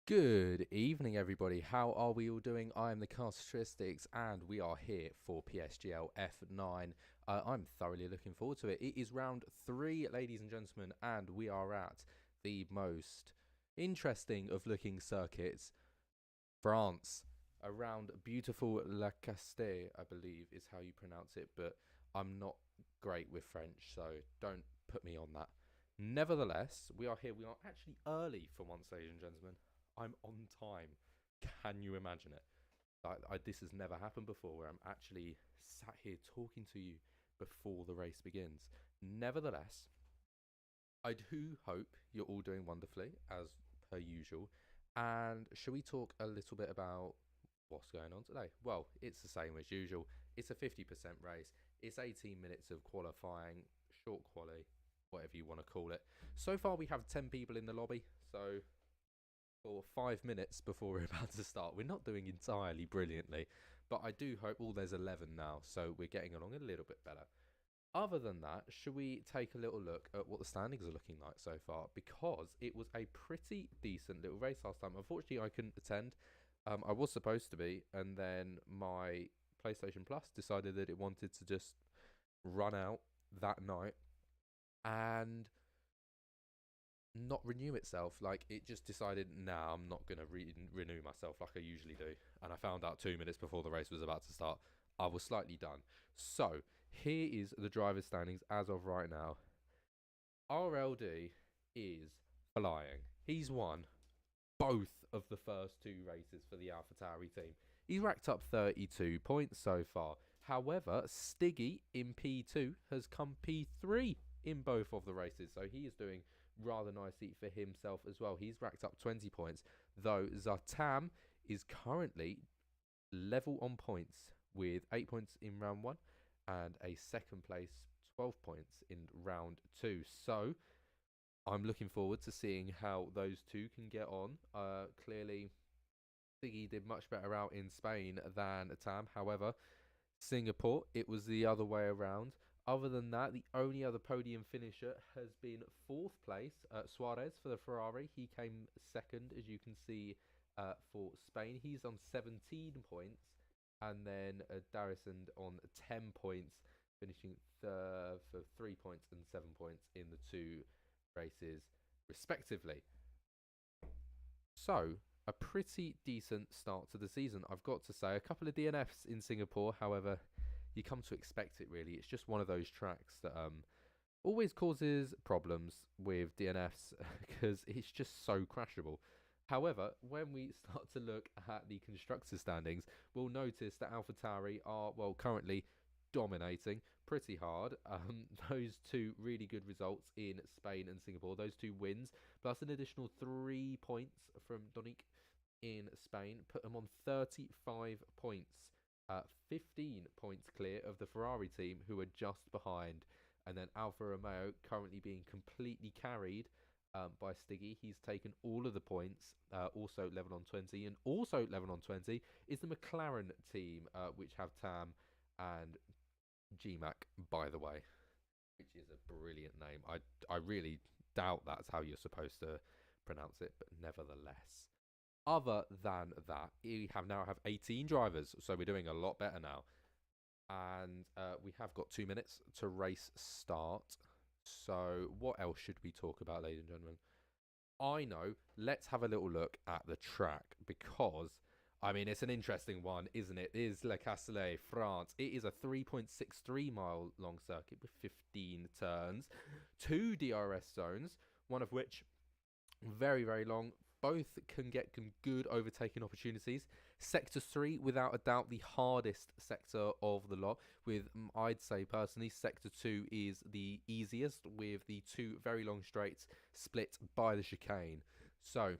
Good evening, everybody. How are we all doing? I am the Castristics, and we are here for PSGL F9. I'm thoroughly looking forward to it. It is round 3, ladies and gentlemen, and we are at the most interesting of looking circuits, France, around beautiful La Castille, I believe is how you pronounce it, but I'm not great with French, so don't put me on that. Nevertheless, we are here. We are actually early for once, ladies and gentlemen. I'm on time. Can you imagine it? This has never happened before where I'm actually sat here talking to you before the race begins. Nevertheless, I do hope you're all doing wonderfully, as per usual. And shall we talk a little bit about what's going on today? Well, it's the same as usual. It's a 50% race. It's 18 minutes of qualifying, short quali, whatever you want to call it. So far, we have 10 people in the lobby. So for 5 minutes before we're about to start, we're not doing entirely brilliantly. But I do hope, there's 11 now. So we're getting along a little bit better. Other than that, should we take a little look at what the standings are looking like so far? Because it was a pretty decent little race last time. Unfortunately, I couldn't attend. I was supposed to be, and then my PlayStation Plus decided that it wanted to just run out that night and not renew itself. Like, it just decided, nah, I'm not going to renew myself like I usually do. And I found out 2 minutes before the race was about to start. I was slightly done. So, here is the driver's standings as of right now. RLD is flying. He's won both of the first 2 races for the AlphaTauri team. He's racked up 32 points so far. However, Stiggy in P2 has come P3 in both of the races, so he is doing rather nicely for himself as well. He's racked up 20 points, though Zartam is currently level on points with 8 points in round 1 and a second place 12 points in round 2. So I'm looking forward to seeing how those two can get on. Clearly, Siggy did much better out in Spain than Tam. However, Singapore, it was the other way around. Other than that, the only other podium finisher has been 4th place, Suarez for the Ferrari. He came second, as you can see, for Spain. He's on 17 points. And then Darisand on 10 points, finishing for 3 points and 7 points in the 2 races, respectively. So, a pretty decent start to the season, I've got to say. A couple of DNFs in Singapore, however, you come to expect it, really. It's just one of those tracks that always causes problems with DNFs because it's just so crashable. However, when we start to look at the constructor standings, we'll notice that AlphaTauri are, currently dominating pretty hard. Those 2 really good results in Spain and Singapore, those 2 wins, plus an additional 3 points from Donic in Spain, put them on 35 points, 15 points clear of the Ferrari team, who are just behind. And then Alfa Romeo currently being completely carried by Stiggy. He's taken all of the points, also level on 20. And also level on 20 is the McLaren team, which have Tam and GMAC, by the way, which is a brilliant name. I really doubt that's how you're supposed to pronounce it, but nevertheless. Other than that, we now have 18 drivers, so we're doing a lot better now. And we have got 2 minutes to race start. So what else should we talk about, ladies and gentlemen? I know. Let's have a little look at the track because, I mean, it's an interesting one, isn't it? It is Le Castellet, France. It is a 3.63 mile long circuit with 15 turns, 2 DRS zones, one of which very, very long. Both can get good overtaking opportunities. Sector 3, without a doubt, the hardest sector of the lot, with, I'd say personally, Sector 2 is the easiest, with the 2 very long straights split by the chicane. So,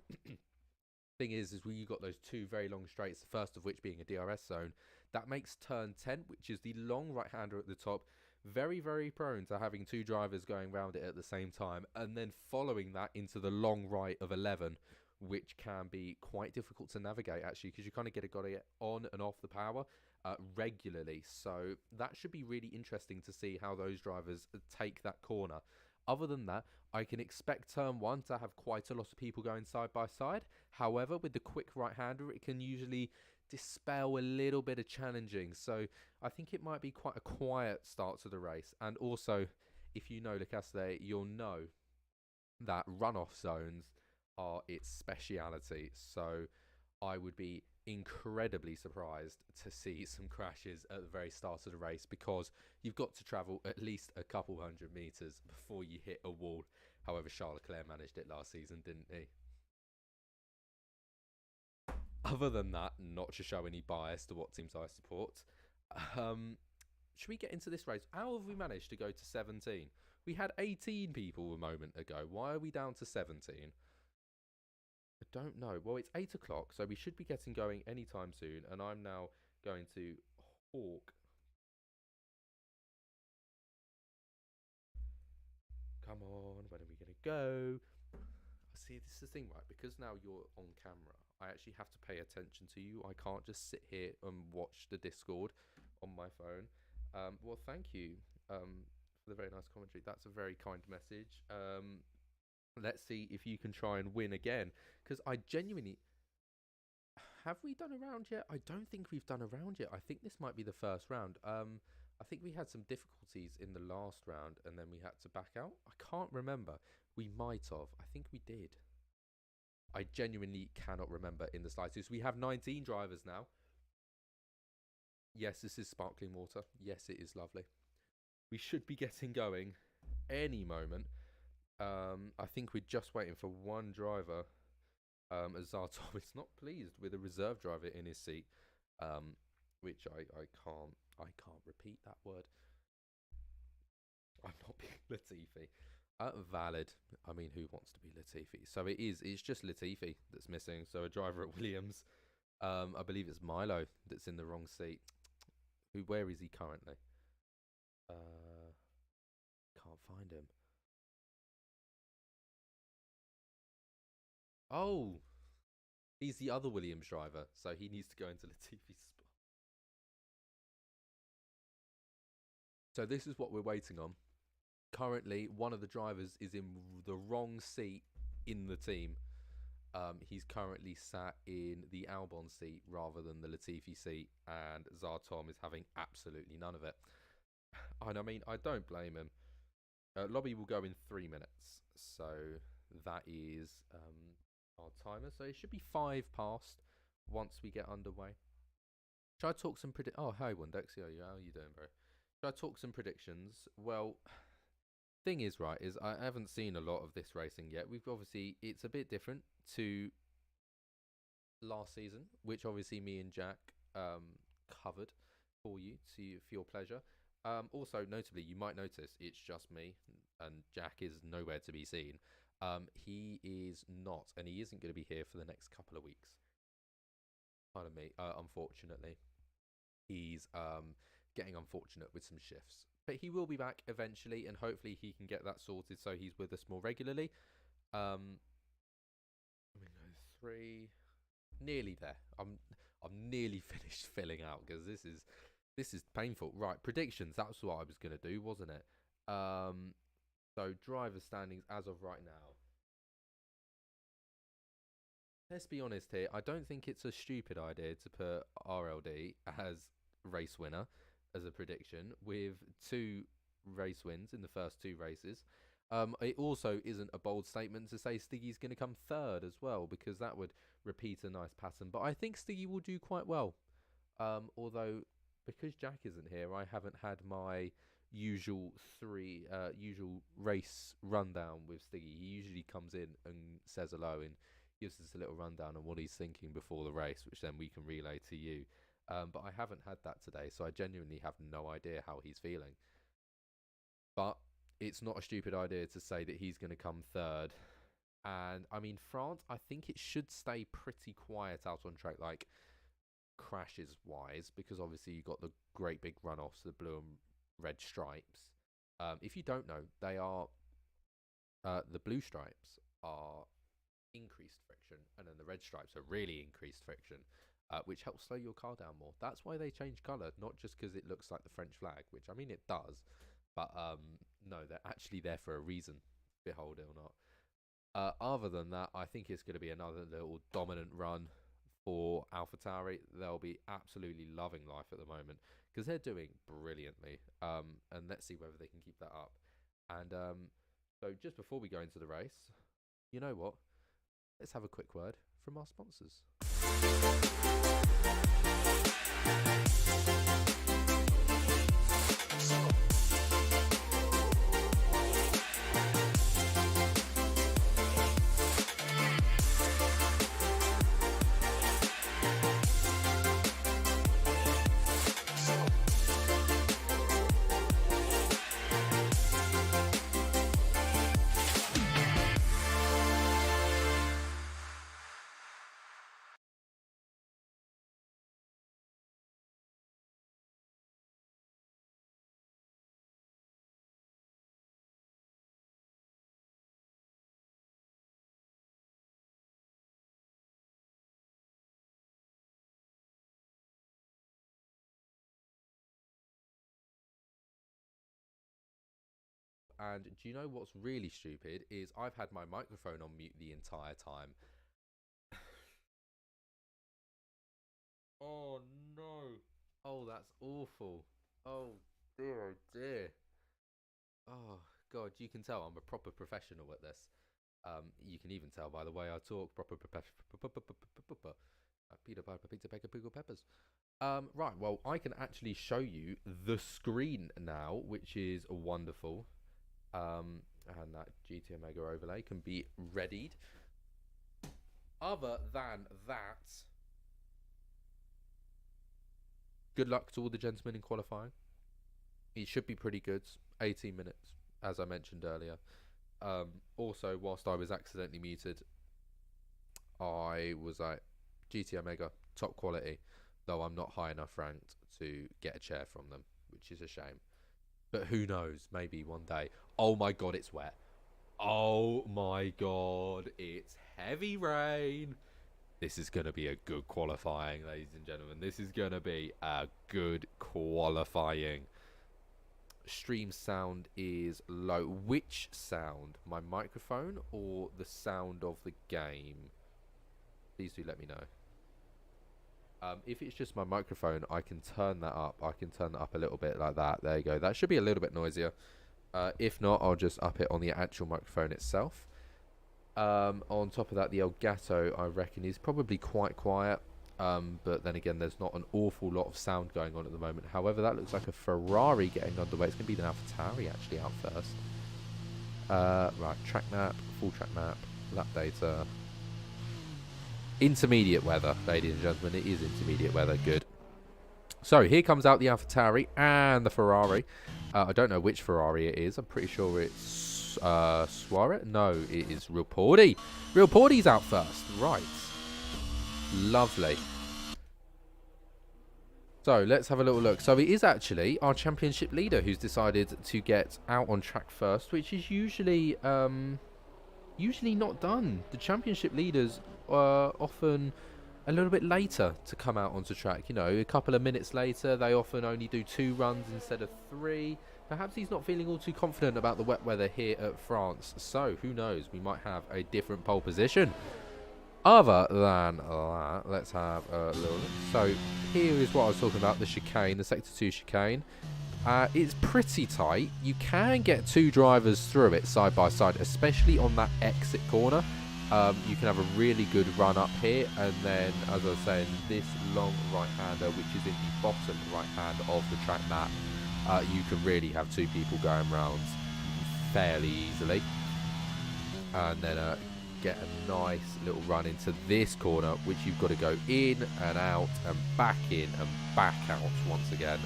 thing is when you got those 2 very long straights, the first of which being a DRS zone, that makes turn 10, which is the long right-hander at the top, very, very prone to having 2 drivers going round it at the same time, and then following that into the long right of 11, which can be quite difficult to navigate, actually, because you kind of got to get on and off the power regularly. So that should be really interesting to see how those drivers take that corner. Other than that, I can expect turn one to have quite a lot of people going side by side. However, with the quick right-hander, it can usually dispel a little bit of challenging. So I think it might be quite a quiet start to the race. And also, if you know Le Castellet, you'll know that runoff zones are its speciality. So I would be incredibly surprised to see some crashes at the very start of the race, because you've got to travel at least a couple hundred meters before you hit a wall. However, Charles Leclerc managed it last season, didn't he? Other than that, not to show any bias to what teams I support, should we get into this race? How have we managed to go to 17? We had 18 people a moment ago. Why are we down to 17? I don't know. Well, it's 8 o'clock, so we should be getting going anytime soon. And I'm now going to hawk. Come on, when are we going to go? See, this is the thing, right? Because now you're on camera, I actually have to pay attention to you. I can't just sit here and watch the Discord on my phone. Well, thank you for the very nice commentary. That's a very kind message. Let's see if you can try and win again, because I genuinely... Have we done a round yet? I don't think we've done a round yet. I think this might be the first round. I think we had some difficulties in the last round and then we had to back out. I can't remember. We might have. I think we did. I genuinely cannot remember in the slightest. We have 19 drivers now. Yes, this is sparkling water. Yes, it is lovely. We should be getting going any moment. I think we're just waiting for one driver. As Zartov is not pleased with a reserve driver in his seat, which I can't repeat that word. I'm not being Latifi. Valid. I mean, who wants to be Latifi? So it's just Latifi that's missing. So a driver at Williams. I believe it's Milo that's in the wrong seat. Where is he currently? Can't find him. Oh, he's the other Williams driver, so he needs to go into Latifi's spot. So this is what we're waiting on. Currently, one of the drivers is in the wrong seat in the team. He's currently sat in the Albon seat rather than the Latifi seat, and Zartom is having absolutely none of it. And I mean, I don't blame him. Lobby will go in 3 minutes, so that is our timer. So it should be 5 past once we get underway. Should I talk some Oh, hi, Wondexio. How are you doing, bro? Should I talk some predictions? Well, thing is, right, is I haven't seen a lot of this racing yet. We've obviously, it's a bit different to last season, which obviously me and Jack covered for you for your pleasure. Also, notably, you might notice it's just me and Jack is nowhere to be seen. He is not, and he isn't going to be here for the next couple of weeks. Pardon me, unfortunately. He's getting unfortunate with some shifts. But he will be back eventually, and hopefully he can get that sorted so he's with us more regularly. I'm going to go 3. Nearly there. I'm nearly finished filling out because this is painful. Right, predictions. That's what I was going to do, wasn't it? So driver standings as of right now. Let's be honest here. I don't think it's a stupid idea to put RLD as race winner as a prediction with 2 race wins in the first 2 races. It also isn't a bold statement to say Stiggy's going to come 3rd as well, because that would repeat a nice pattern. But I think Stiggy will do quite well. Although, because Jack isn't here, I haven't had my usual race rundown with Stiggy. He usually comes in and says hello and gives us a little rundown on what he's thinking before the race, which then we can relay to you. But I haven't had that today, so I genuinely have no idea how he's feeling. But it's not a stupid idea to say that he's going to come 3rd. And, I mean, France, I think it should stay pretty quiet out on track, like, crashes-wise, because obviously you've got the great big runoffs, the blue and red stripes. If you don't know, they are... the blue stripes are increased friction, and then the red stripes are really increased friction. Which helps slow your car down more. That's why they change colour, not just because it looks like the French flag, which, I mean, it does. But no, they're actually there for a reason, behold it or not. Other than that, I think it's going to be another little dominant run for AlphaTauri. They'll be absolutely loving life at the moment because they're doing brilliantly. And let's see whether they can keep that up. And so just before we go into the race, you know what? Let's have a quick word from our sponsors. And do you know what's really stupid is I've had my microphone on mute the entire time. Oh no. Oh, that's awful. Oh dear, oh dear. Oh God, you can tell I'm a proper professional at this. You can even tell by the way I talk, proper Peter Piper, Peter Pecker, Piggle Peppers. Right, well, I can actually show you the screen now, which is wonderful. And that GT Omega overlay can be readied. Other than that, good luck to all the gentlemen in qualifying. It should be pretty good. 18 minutes, as I mentioned earlier. Also, whilst I was accidentally muted, I was like, GT Omega, top quality, though I'm not high enough ranked to get a chair from them, which is a shame. But who knows, maybe one day. Oh my God, it's wet. Oh my God, it's heavy rain. This is going to be a good qualifying, ladies and gentlemen. This is going to be a good qualifying. Stream sound is low. Which sound? My microphone or the sound of the game? Please do let me know. If it's just my microphone, I can turn that up. I can turn that up a little bit like that. There you go. That should be a little bit noisier. If not, I'll just up it on the actual microphone itself. On top of that, the Elgato, I reckon, is probably quite quiet. But then again, there's not an awful lot of sound going on at the moment. However, that looks like a Ferrari getting underway. It's going to be an AlphaTauri actually out first. Right, track map, full track map, lap data. Intermediate weather, ladies and gentlemen. It is intermediate weather. Good. So here comes out the AlphaTauri and the Ferrari. I don't know which Ferrari it is. I'm pretty sure it's Suarez. No, it is Real Porty. Real Porty's out first. Right. Lovely. So let's have a little look. So it is actually our championship leader who's decided to get out on track first, which is usually not done. The championship leaders are often a little bit later to come out onto track. You know, a couple of minutes later. They often only do 2 runs instead of 3. Perhaps he's not feeling all too confident about the wet weather here at France. So who knows? We might have a different pole position. Other than that, let's have a little look. So here is what I was talking about, the chicane, the Sector 2 chicane. It's pretty tight. You can get 2 drivers through it side by side, especially on that exit corner. You can have a really good run up here, and then, as I was saying, this long right-hander, which is in the bottom right-hand of the track map, you can really have 2 people going round fairly easily. And then get a nice little run into this corner, which you've got to go in and out and back in and back out once again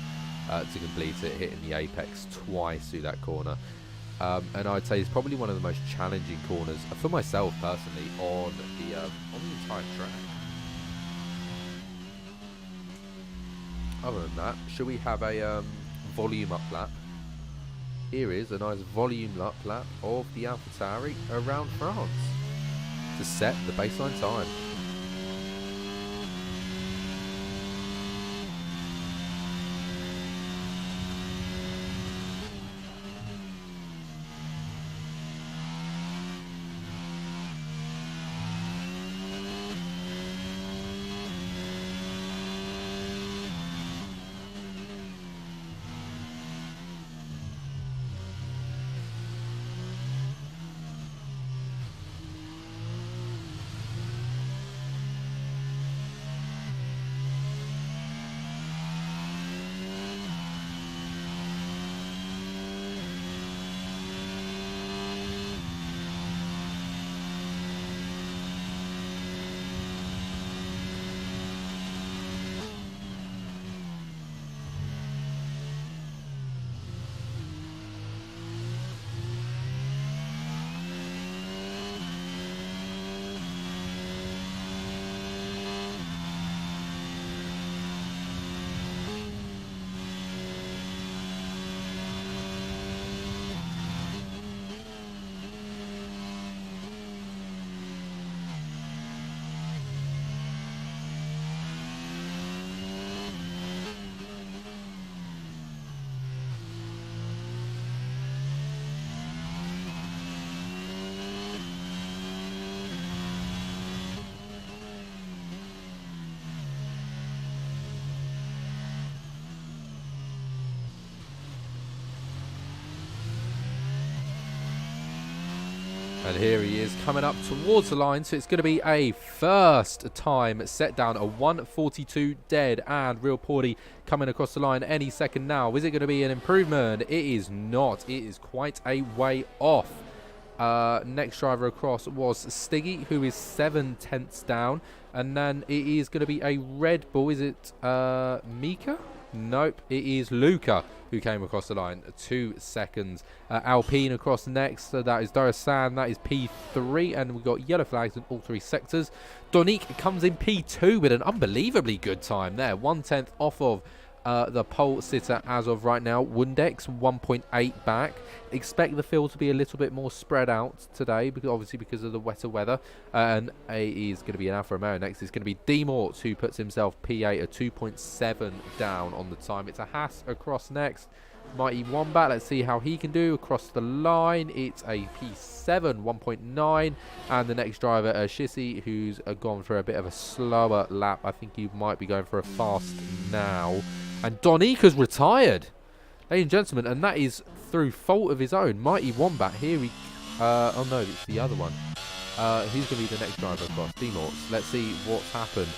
to complete it, hitting the apex twice through that corner. And I'd say it's probably one of the most challenging corners for myself personally on the entire track. Other than that, should we have a volume up lap? Here is a nice volume up lap of the AlphaTauri around France to set the baseline time. And here he is coming up towards the line. So it's going to be a first time set down, a 1:42 dead, and Real Porty coming across the line any second now. Is it going to be an improvement? It is not. It is quite a way off. Next driver across was Stiggy, who is 7/10 down. And then it is going to be a Red Bull. Is it Mika? Nope, it is Luca who came across the line. 2 seconds. Alpine across next. So that is Darasan. That is P3. And we've got yellow flags in all 3 sectors. Donique comes in P2 with an unbelievably good time there. 1/10 off of the pole sitter as of right now. Wundex 1.8 back. Expect the field to be a little bit more spread out today, because obviously because of the wetter weather. And it is going to be an Alfa Romeo next. It's going to be D-Morts who puts himself P8 at 2.7 down on the time. It's a Haas across next. Mighty Wombat, let's see how he can do across the line. It's a P7 1.9, and the next driver Shissy, who's gone for a bit of a slower lap. I think he might be going for a fast now. And Donika's retired, ladies and gentlemen, and that is through fault of his own. Mighty Wombat, here we... oh no, it's the other one. Who's going to be the next driver across? D-Morts. Let's see what's happened.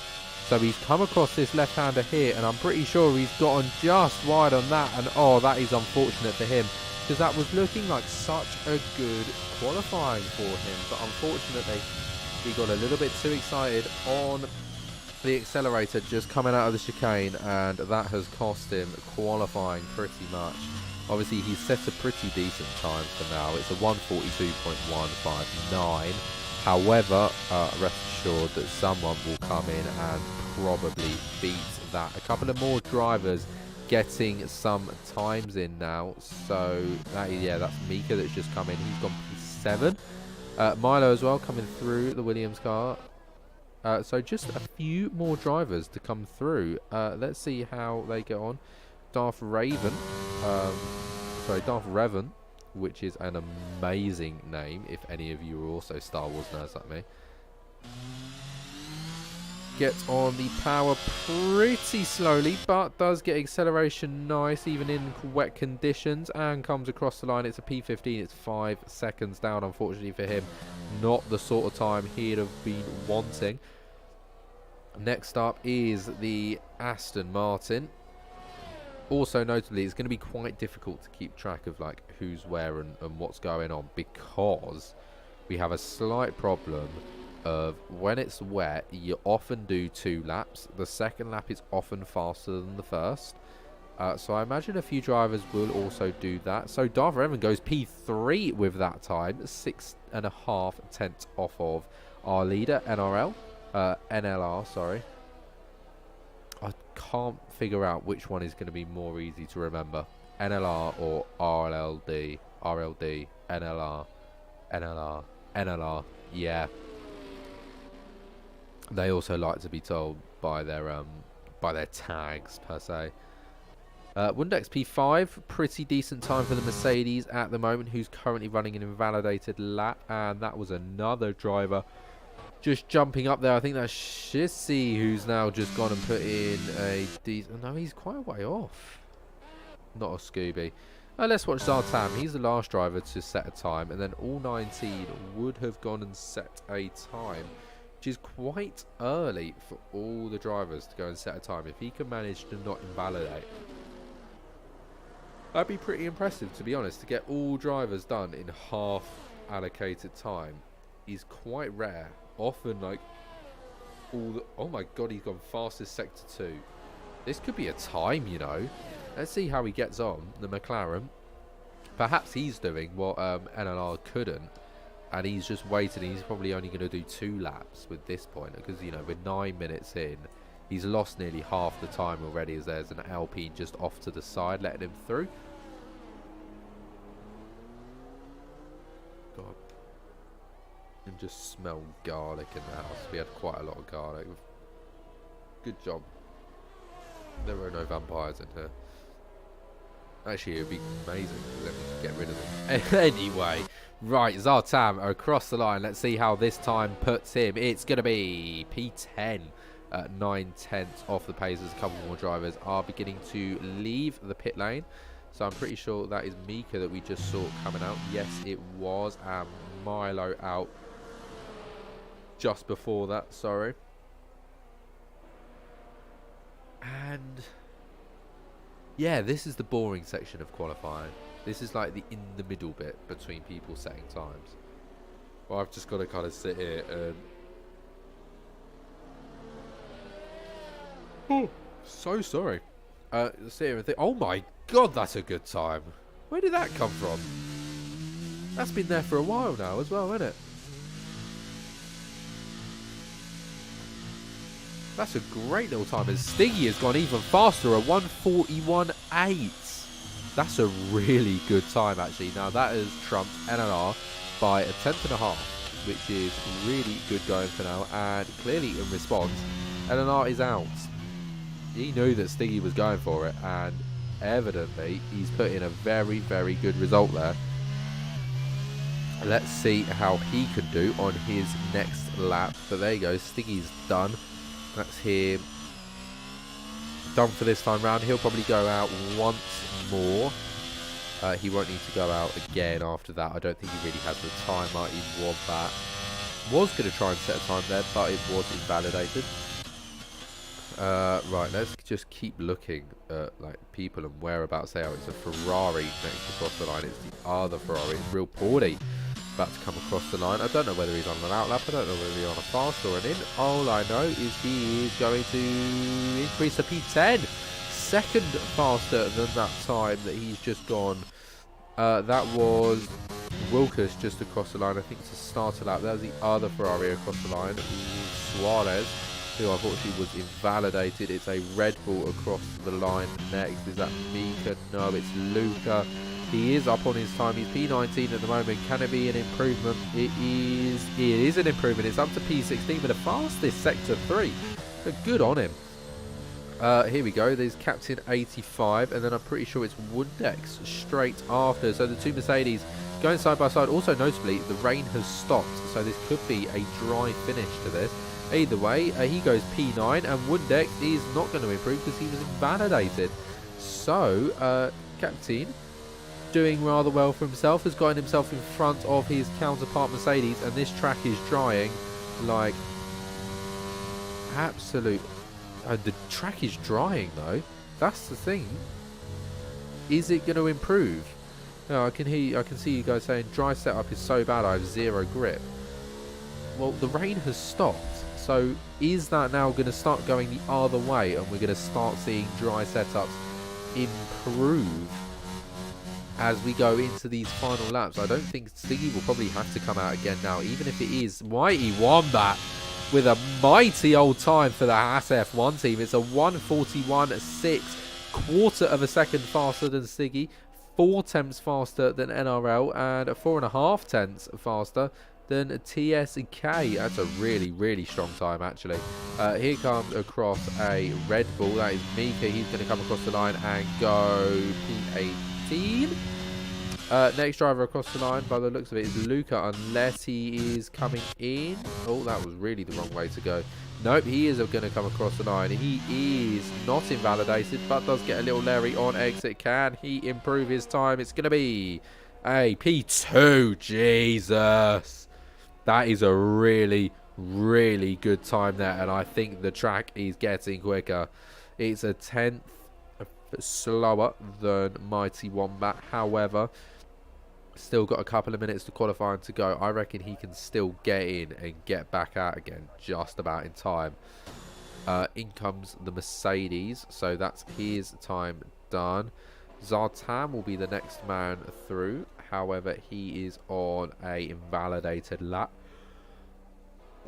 So he's come across this left-hander here, and I'm pretty sure he's gotten just wide on that. And oh, that is unfortunate for him, because that was looking like such a good qualifying for him. But unfortunately, he got a little bit too excited on the accelerator just coming out of the chicane, and that has cost him qualifying pretty much. Obviously, he's set a pretty decent time for now. It's a 1:42.159. However, rest assured that someone will come in and probably beat that. A couple of more drivers getting some times in now. So, that's Mika that's just come in. He's gone P7. Milo as well coming through the Williams car. So just a few more drivers to come through. Let's see how they get on. Darth Revan, which is an amazing name, if any of you are also Star Wars nerds like me. Gets on the power pretty slowly, but does get acceleration nice, even in wet conditions, and comes across the line. It's a P15, it's 5 seconds down, unfortunately for him. Not the sort of time he'd have been wanting. Next up is the Aston Martin. Also, notably, it's going to be quite difficult to keep track of like who's where and what's going on, because we have a slight problem of when it's wet, you often do 2 laps. The second lap is often faster than the first. So I imagine a few drivers will also do that. So Darth Revan goes P3 with that time, 6.5 tenths off of our leader, NLR, sorry. I can't figure out which one is going to be more easy to remember. NLR or RLD, NLR. Yeah. They also like to be told by their tags per se. Wundex P5, pretty decent time for the Mercedes at the moment, who's currently running an invalidated lap, and that was another driver just jumping up there. I think that's Shissy, who's now just gone and put in a decent... No, he's quite a way off. Not a Scooby. Let's watch Zartan. He's the last driver to set a time, and then all 19 would have gone and set a time, which is quite early for all the drivers to go and set a time. If he can manage to not invalidate, that'd be pretty impressive, to be honest. To get all drivers done in half allocated time is quite rare. Often, like, all the... Oh my god, he's gone fastest sector 2. This could be a time, you know. Let's see how he gets on, the McLaren. Perhaps he's doing what NLR couldn't, and he's just waiting. He's probably only going to do 2 laps with this point, because, you know, we're 9 minutes in. He's lost nearly half the time already, as there's an Alpine just off to the side, letting him through. God. And just smell garlic in the house. We had quite a lot of garlic. Good job. There were no vampires in here. Actually, it would be amazing to let me get rid of them. Anyway, right, Zartan across the line. Let's see how this time puts him. It's going to be P10. 9/10 off the pace, as a couple more drivers are beginning to leave the pit lane. So I'm pretty sure that is Mika that we just saw coming out. Yes, it was. Milo out just before that, sorry. And yeah, this is the boring section of qualifying. This is like the in the middle bit between people setting times. Well, I've just got to kind of sit here and... Oh, so sorry. Sit here and think, oh my god, that's a good time. Where did that come from? That's been there for a while now as well, isn't it? That's a great little time. And Stiggy has gone even faster at 1:41.8. That's a really good time, actually. Now, that has trumped NNR by a tenth and a half, which is really good going for now. And clearly, in response, NNR is out. He knew that Stiggy was going for it, and evidently, he's put in a very, very good result there. Let's see how he can do on his next lap. But there you go, Stiggy's done. That's him done for this time round. He'll probably go out once more. He won't need to go out again after that. I don't think he really has the time. He want that. Was going to try and set a time there, but it was invalidated. Right, let's just keep looking at like people and whereabouts they are. It's a Ferrari next across the line. It's the other Ferrari. It's Real Porty about to come across the line. I don't know whether he's on an out lap. I don't know whether he's on a fast or an in. All I know is he is going to increase the P10. Second faster than that time that he's just gone. That was Wilkes just across the line. I think it's a starter lap. That was the other Ferrari across the line. Suarez, who unfortunately was invalidated. It's a Red Bull across the line next. Is that Mika? No, it's Luca. He is up on his time. He's P19 at the moment. Can it be an improvement? It is an improvement. It's up to P16 with the fastest sector 3. So good on him. Here we go. There's Captain 85, and then I'm pretty sure it's Woondex straight after. So the two Mercedes going side by side. Also notably, the rain has stopped, so this could be a dry finish to this. Either way, he goes P9, and Woondex is not going to improve because he was invalidated. So, Captain, doing rather well for himself, has gotten himself in front of his counterpart Mercedes, and this track is drying like absolute... the track is drying though. That's the thing. Is it going to improve? No, I can see you guys saying dry setup is so bad I have zero grip. Well, the rain has stopped, so is that now going to start going the other way, and we're going to start seeing dry setups improve as we go into these final laps? I don't think Stiggy will probably have to come out again now, even if it is Mighty Wombat with a mighty old time for the Haas F1 team. It's a 1:41.6, quarter of a second faster than Stiggy, 4 tenths faster than NRL, and 4.5 tenths faster than TSK. That's a really, really strong time, actually. Here comes across a Red Bull. That is Mika. He's going to come across the line and go P18. Next driver across the line, by the looks of it, is Luca, unless he is coming in. Oh, that was really the wrong way to go. Nope, he is going to come across the line. He is not invalidated, but does get a little Larry on exit. Can he improve his time? It's going to be a P2. Jesus. That is a really, really good time there, and I think the track is getting quicker. It's a 10th slower than Mighty Wombat. However, still got a couple of minutes to qualify and to go. I reckon he can still get in and get back out again just about in time. In comes the Mercedes, so that's his time done. Zartan will be the next man through. However, he is on a invalidated lap.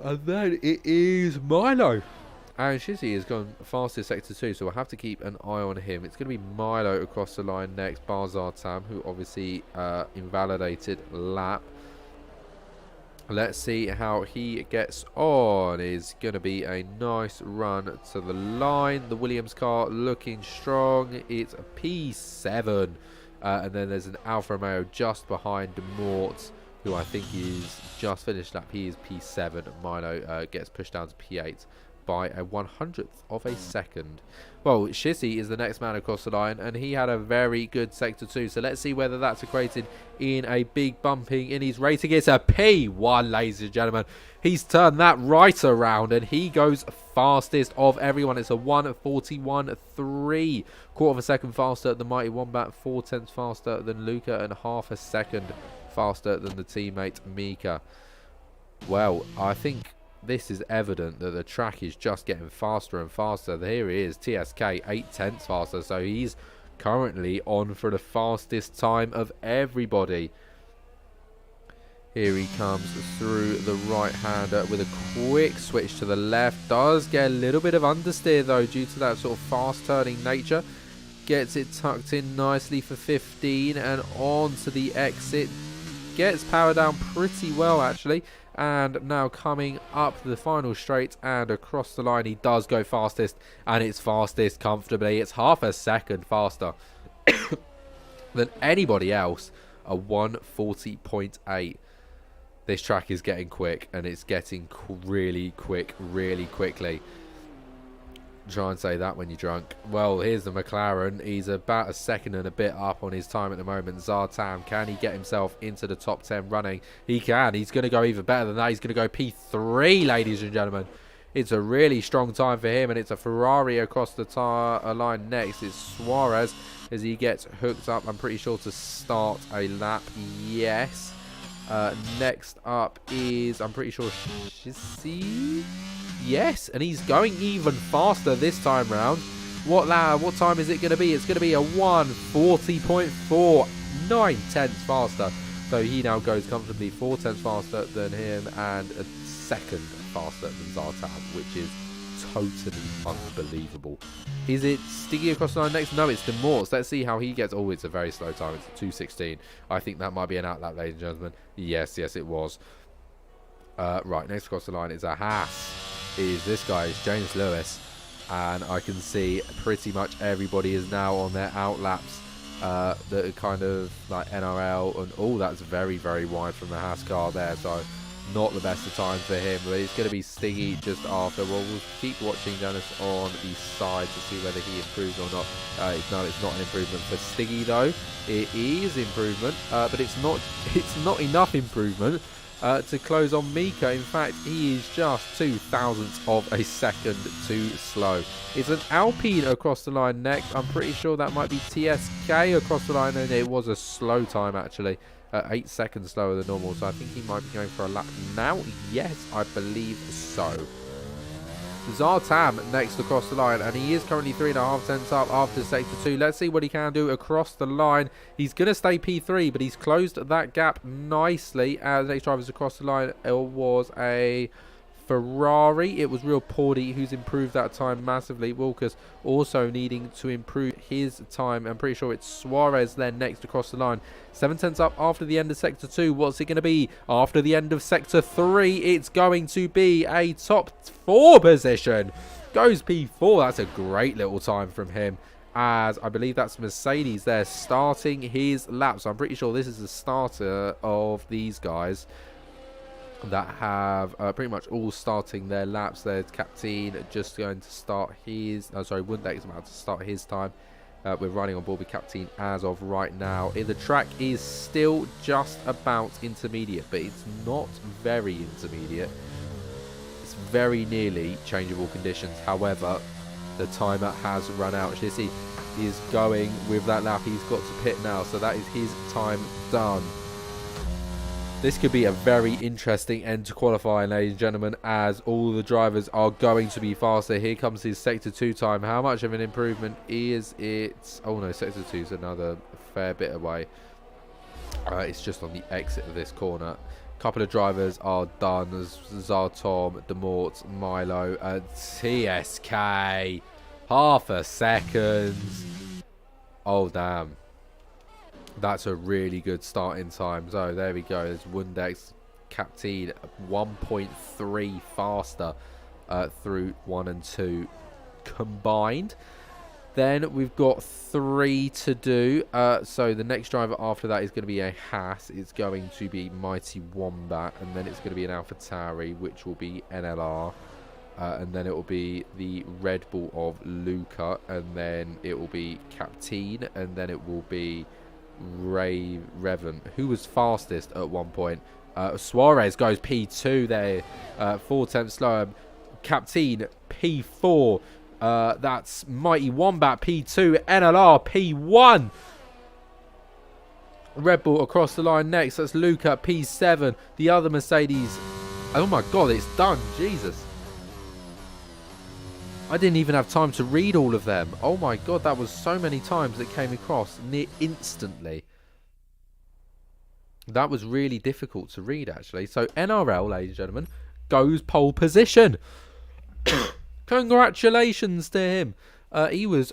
And then it is Milo. And Shizzy has gone fastest sector 2, so we'll have to keep an eye on him. It's going to be Milo across the line next, Barzar Tam, who obviously invalidated lap. Let's see how he gets on. Is going to be a nice run to the line. The Williams car looking strong. It's a P7. And then there's an Alfa Romeo just behind Mort, who I think is just finished lap. He is P7. Milo gets pushed down to P8 by a 100th of a second. Well, Shizzy is the next man across the line, and he had a very good Sector 2. So let's see whether that's equated in a big bumping in his rating. It's a P1, ladies and gentlemen. He's turned that right around, and he goes fastest of everyone. It's a 1:41.3. Quarter of a second faster than Mighty Wombat, 4/10 faster than Luca, and half a second faster than the teammate Mika. Well, I think this is evident that the track is just getting faster and faster. Here he is, TSK 8/10 faster, so he's currently on for the fastest time of everybody. Here he comes through the right-hander with a quick switch to the left. Does get a little bit of understeer though due to that sort of fast-turning nature. Gets it tucked in nicely for 15 and on to the exit. Gets power down pretty well actually. And now coming up the final straight and across the line, he does go fastest, and it's fastest comfortably. It's half a second faster than anybody else, a 1:40.8. This track is getting quick, and it's getting really quick, really quickly. Try and say that when you're drunk. Well, here's the McLaren. He's about a second and a bit up on his time at the moment. Zartan, can he get himself into the top 10 running? He can. He's going to go even better than that. He's going to go P3, ladies and gentlemen. It's a really strong time for him, and it's a Ferrari across the line next. It's Suarez as he gets hooked up, I'm pretty sure, to start a lap. Yes. Next up is, I'm pretty sure, Shizzy. Yes, and he's going even faster this time round. What time is it going to be? It's going to be a 1:40.4, 9/10 faster. So he now goes comfortably 4/10 faster than him and a second faster than Zartan, which is totally unbelievable. Is it Stiggy across the line next? No, it's Demorts. Let's see how he gets. Oh, it's a very slow time. It's 2:16. I think that might be an outlap, ladies and gentlemen. Yes, it was. Right, next across the line is a Haas. Is this guy, is James Lewis, and I can see pretty much everybody is now on their outlaps that are kind of like NRL, and oh, that's very, very wide from the Haas car there, so not the best of times for him, but it's going to be Stiggy just after. Well, we'll keep watching Dennis on the side to see whether he improves or not. No, it's not an improvement for Stiggy though. It is improvement, but it's not enough improvement to close on Mika. In fact, he is just 0.02 of a second too slow. It's an Alpine across the line next. I'm pretty sure that might be TSK across the line, and it was a slow time actually. 8 seconds slower than normal, so I think he might be going for a lap now. Yes, I believe so. Zartan next across the line, and he is currently 3.5 tenths up after sector 2. Let's see what he can do across the line. He's going to stay P3, but he's closed that gap nicely. The next driver's across the line, it was a Ferrari. It was Real Pordy who's improved that time massively. Wilkes also needing to improve his time. I'm pretty sure it's Suarez then next across the line. 7 tenths up after the end of sector 2. What's it going to be after the end of sector 3? It's going to be a top 4 position. Goes P4. That's a great little time from him, as I believe that's Mercedes there starting his lap. So I'm pretty sure this is the starter of these guys that have pretty much all starting their laps. There's Captain just going to start his, Wundek's about to start his time. We're riding on board with Captain as of right now. The track is still just about intermediate, but it's not very intermediate. It's very nearly changeable conditions. However, the timer has run out. Shizzy is going with that lap. He's got to pit now, so that is his time done. This could be a very interesting end to qualifying, ladies and gentlemen, as all the drivers are going to be faster. Here comes his Sector 2 time. How much of an improvement is it? Oh no, Sector 2 is another fair bit away. It's just on the exit of this corner. A couple of drivers are done. There's Zartom, Demort, Milo, and TSK. Half a second. Oh, damn. That's a really good starting time. So there we go. There's Wundek's Captain 1.3 faster through 1 and 2 combined. Then we've got 3 to do. So the next driver after that is going to be a Haas. It's going to be Mighty Wombat. And then it's going to be an AlphaTauri, which will be NLR. and then it will be the Red Bull of Luca, and then it will be Captain, and then it will be Revan, who was fastest at one point. Suarez goes P2 there, 4 tenths slower. Captain P4. That's Mighty Wombat P2, NLR P1. Red Bull across the line next. That's Luca P7. The other Mercedes. Oh my god, it's done. Jesus. I didn't even have time to read all of them. Oh my god, that was so many times that came across near instantly. That was really difficult to read, actually. So NRL, ladies and gentlemen, goes pole position. Congratulations to him. He was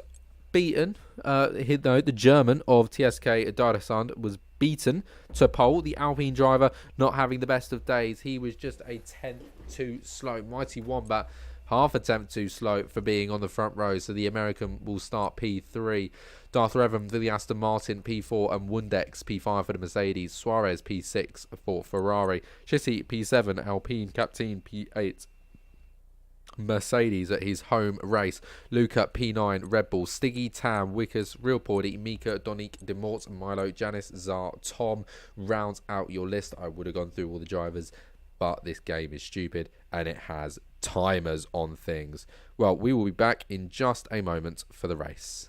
beaten. The German of TSK Daresand was beaten to pole. The Alpine driver not having the best of days. He was just a tenth too slow. Mighty Wombat, half a tenth too slow for being on the front row. So the American will start P3. Darth Revan for the Aston Martin P4 and Wundex P5 for the Mercedes. Suarez P6 for Ferrari. Chissy P7. Alpine Captain P8. Mercedes at his home race. Luca P9, Red Bull, Stiggy, Tam, Wickers, Real Porty, Mika, Donique, Demort, Milo, Janice, Zar, Tom rounds out your list. I would have gone through all the drivers, but this game is stupid and it has timers on things. Well, we will be back in just a moment for the race.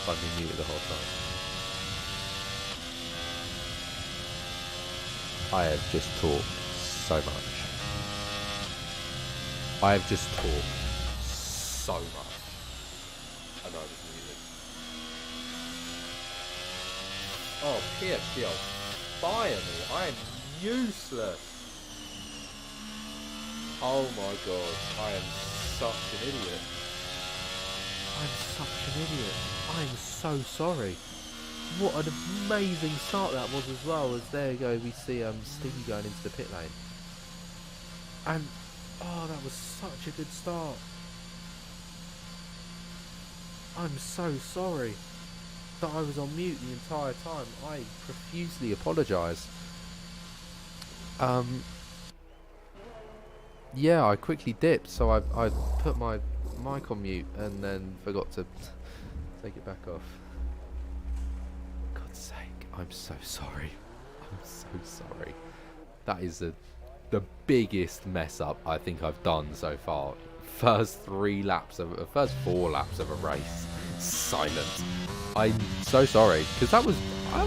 I've been muted the whole time. I have just talked so much. I have just talked so much. I know I was muted. Oh, PSGL, fire me. I am useless. Oh my god, I am such an idiot. I'm such an idiot. I'm so sorry. What an amazing start that was as well. As there you go, we see Stevie going into the pit lane. And oh, that was such a good start. I'm so sorry that I was on mute the entire time. I profusely apologise. Yeah, I quickly dipped, so I put my mic on mute and then forgot to take it back off. God's sake, I'm so sorry. I'm so sorry. That is the biggest mess up I think I've done so far. First 4 laps of a race. Silent. I'm so sorry, because that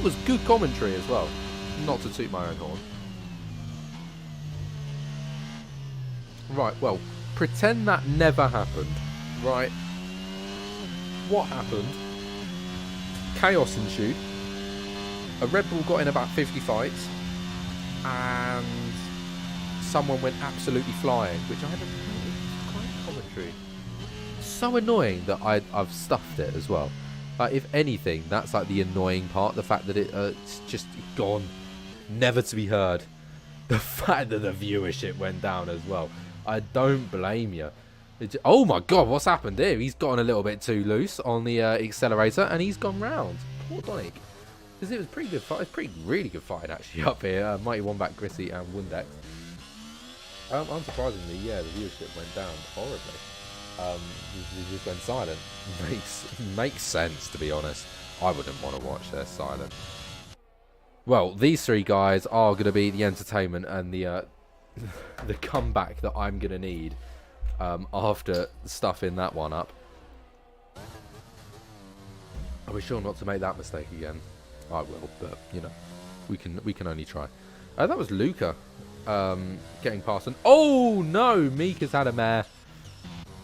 was good commentary as well. Not to toot my own horn. Right, well, pretend that never happened. Right. What happened? Chaos ensued. A Red Bull got in about 50 fights. And someone went absolutely flying, which I had a great commentary. So annoying that I've stuffed it as well. If anything, that's like the annoying part. The fact that it's just gone. Never to be heard. The fact that the viewership went down as well. I don't blame you. Oh my god, what's happened here? He's gotten a little bit too loose on the accelerator and he's gone round. Poor Donick. Because it was pretty good fight. Really good fight actually up here. Mighty Wombat, Grissy and Wundex. Unsurprisingly, yeah, the viewership went down horribly. They just went silent. Makes sense, to be honest. I wouldn't want to watch their silent. Well, these 3 guys are going to be the entertainment and the the comeback that I'm going to need after stuffing that one up. Are we sure not to make that mistake again? I will, but you know, we can only try. That was Luca getting past. Oh no, Mika's had a mare.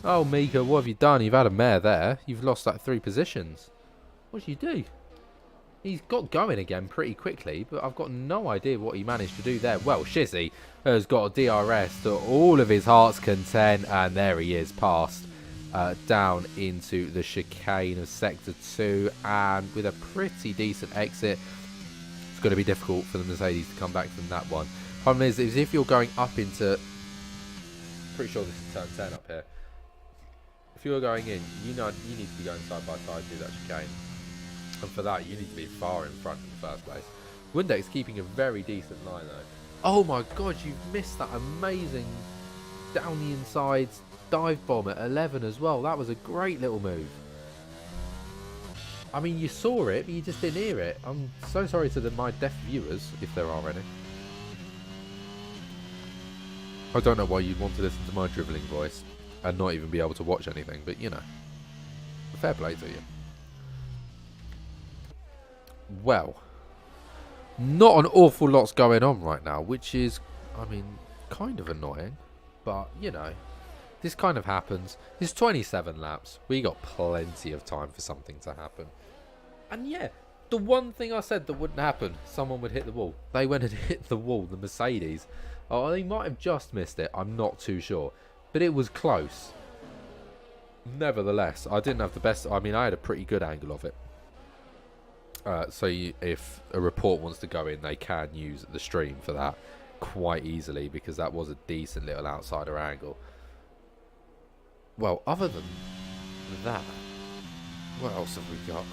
Oh Mika, what have you done? You've had a mare there. You've lost like 3 positions. What did you do? He's got going again pretty quickly, but I've got no idea what he managed to do there. Well, Shizzy has got a DRS to all of his heart's content, and there he is, passed down into the chicane of Sector 2, and with a pretty decent exit. It's going to be difficult for the Mercedes to come back from that one. Problem is if you're going up into... Pretty sure this is turn 10 up here. If you're going in, you know you need to be going side by side through that chicane. And for that, you need to be far in front in the first place. Wundex keeping a very decent line, though. Oh my god, you've missed that amazing down the inside dive bomb at 11 as well. That was a great little move. I mean, you saw it, but you just didn't hear it. I'm so sorry to my deaf viewers, if there are any. I don't know why you'd want to listen to my drivelling voice and not even be able to watch anything, but you know. Fair play to you. Well, not an awful lot's going on right now, which is, I mean, kind of annoying. But, you know, this kind of happens. It's 27 laps. We got plenty of time for something to happen. And yeah, the one thing I said that wouldn't happen, someone would hit the wall. They went and hit the wall, the Mercedes. Oh, they might have just missed it. I'm not too sure. But it was close. Nevertheless, I didn't have the best... I mean, I had a pretty good angle of it. So if a report wants to go in, they can use the stream for that quite easily, because that was a decent little outsider angle. Well, other than that, what else have we got?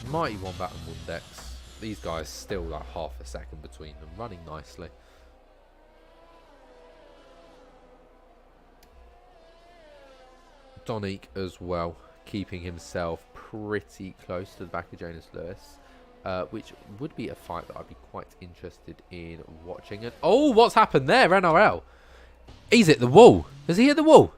Mighty Wombat and Wundex. These guys still like half a second between them, running nicely. Donick as well, keeping himself pretty close to the back of Jonas Lewis. Which would be a fight that I'd be quite interested in watching. And oh, what's happened there, NRL? He's hit the wall. Has he hit the wall?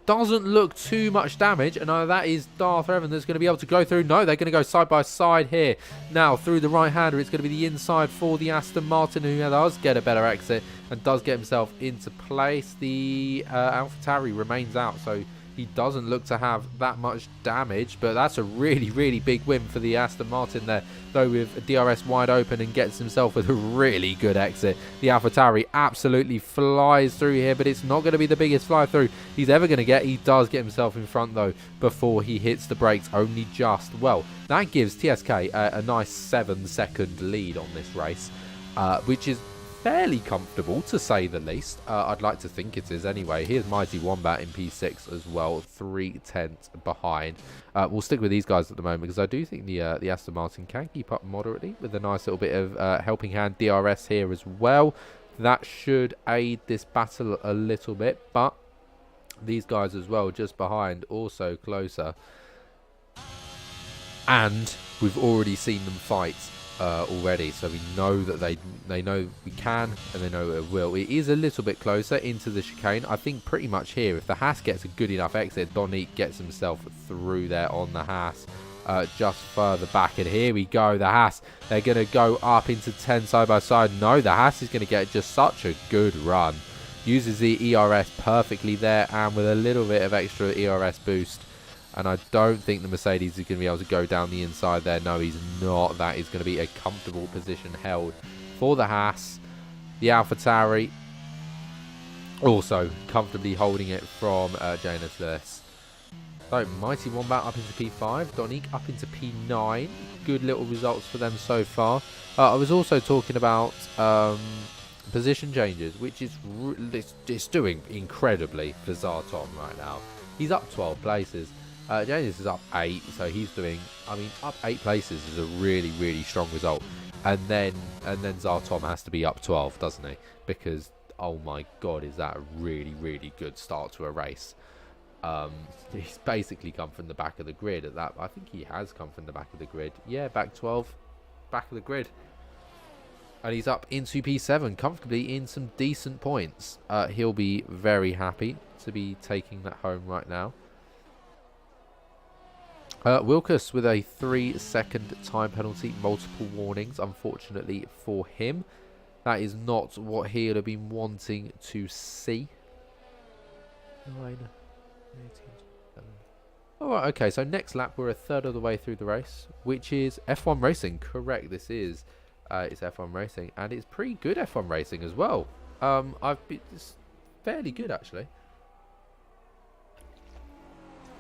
doesn't look too much damage. And that is Darth Revan that's going to be able to go through. No, they're going to go side by side here. Now, through the right-hander, it's going to be the inside for the Aston Martin, who does get a better exit and does get himself into place. The AlphaTauri remains out, so he doesn't look to have that much damage, but that's a really, really big win for the Aston Martin there, though with DRS wide open and gets himself with a really good exit. The AlphaTauri absolutely flies through here, but it's not going to be the biggest fly through he's ever going to get. He does get himself in front, though, before he hits the brakes, only just. Well, that gives TSK a nice 7-second lead on this race, which is fairly comfortable, to say the least. I'd like to think it is anyway. Here's Mighty Wombat in P6 as well, 3/10 behind. We'll stick with these guys at the moment, because I do think the Aston Martin can keep up moderately with a nice little bit of helping hand DRS here as well. That should aid this battle a little bit, but these guys as well, just behind, also closer. And we've already seen them fight already, so we know that they know we can, and they know it will. It is a little bit closer into the chicane. I think pretty much here, if the Haas gets a good enough exit, Donique gets himself through there on the Haas, just further back. And here we go, the Haas, they're going to go up into 10 side by side. No, the Haas is going to get just such a good run. Uses the ERS perfectly there, and with a little bit of extra ERS boost. And I don't think the Mercedes is going to be able to go down the inside there. No, he's not. That is going to be a comfortable position held for the Haas. The AlphaTauri also comfortably holding it from Janus Lewis. So, Mighty Wombat up into P5. Donique up into P9. Good little results for them so far. I was also talking about position changes, which is it's doing incredibly for Zartom right now. He's up 12 places. Janus is up 8, so he's doing, I mean, up 8 places is a really, really strong result. And then Zartom has to be up 12, doesn't he? Because, oh my god, is that a really, really good start to a race. He's basically come from the back of the grid at that. I think he has come from the back of the grid. Yeah, back 12, back of the grid. And he's up into P7, comfortably in some decent points. He'll be very happy to be taking that home right now. Wilkus with a 3-second time penalty, multiple warnings, unfortunately for him. That is not what he would have been wanting to see. 9, 18, 7. Alright, okay, so next lap we're a third of the way through the race, which is F1 racing. Correct, this is it's F1 racing, and it's pretty good F1 racing as well. It's fairly good actually.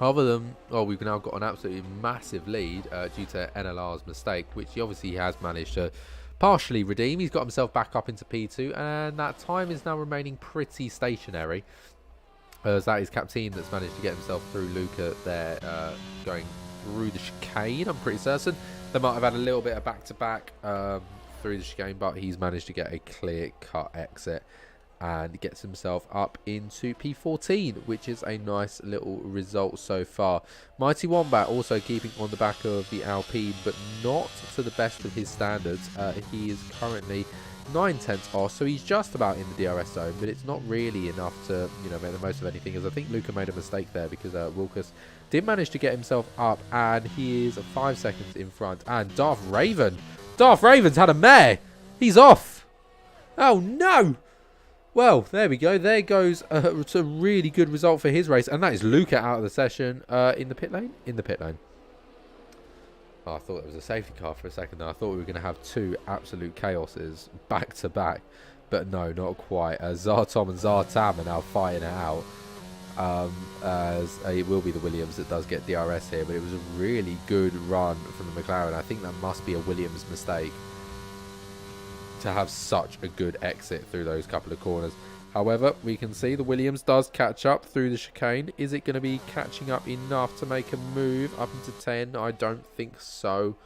Other than, we've now got an absolutely massive lead due to NLR's mistake, which he obviously has managed to partially redeem. He's got himself back up into P2, and that time is now remaining pretty stationary. As that is Captain that's managed to get himself through Luca there, going through the chicane, I'm pretty certain. They might have had a little bit of back-to-back through the chicane, but he's managed to get a clear-cut exit. And gets himself up into P14, which is a nice little result so far. Mighty Wombat also keeping on the back of the Alpine, but not to the best of his standards. He is currently 9/10 off, so he's just about in the DRS zone, but it's not really enough to, make the most of anything. As I think Luca made a mistake there, because Wilkus did manage to get himself up, and he is 5 seconds in front. And Darth Raven's had a mare. He's off. Oh no. Well, there we go. There goes a really good result for his race. And that is Luca out of the session in the pit lane. Oh, I thought it was a safety car for a second there. I thought we were going to have two absolute chaoses back to back. But no, not quite. Zartom and Zartam are now fighting it out. As it will be the Williams that does get DRS here. But it was a really good run from the McLaren. I think that must be a Williams mistake to have such a good exit through those couple of corners. However, we can see the Williams does catch up through the chicane. Is it going to be catching up enough to make a move up into 10? I don't think so.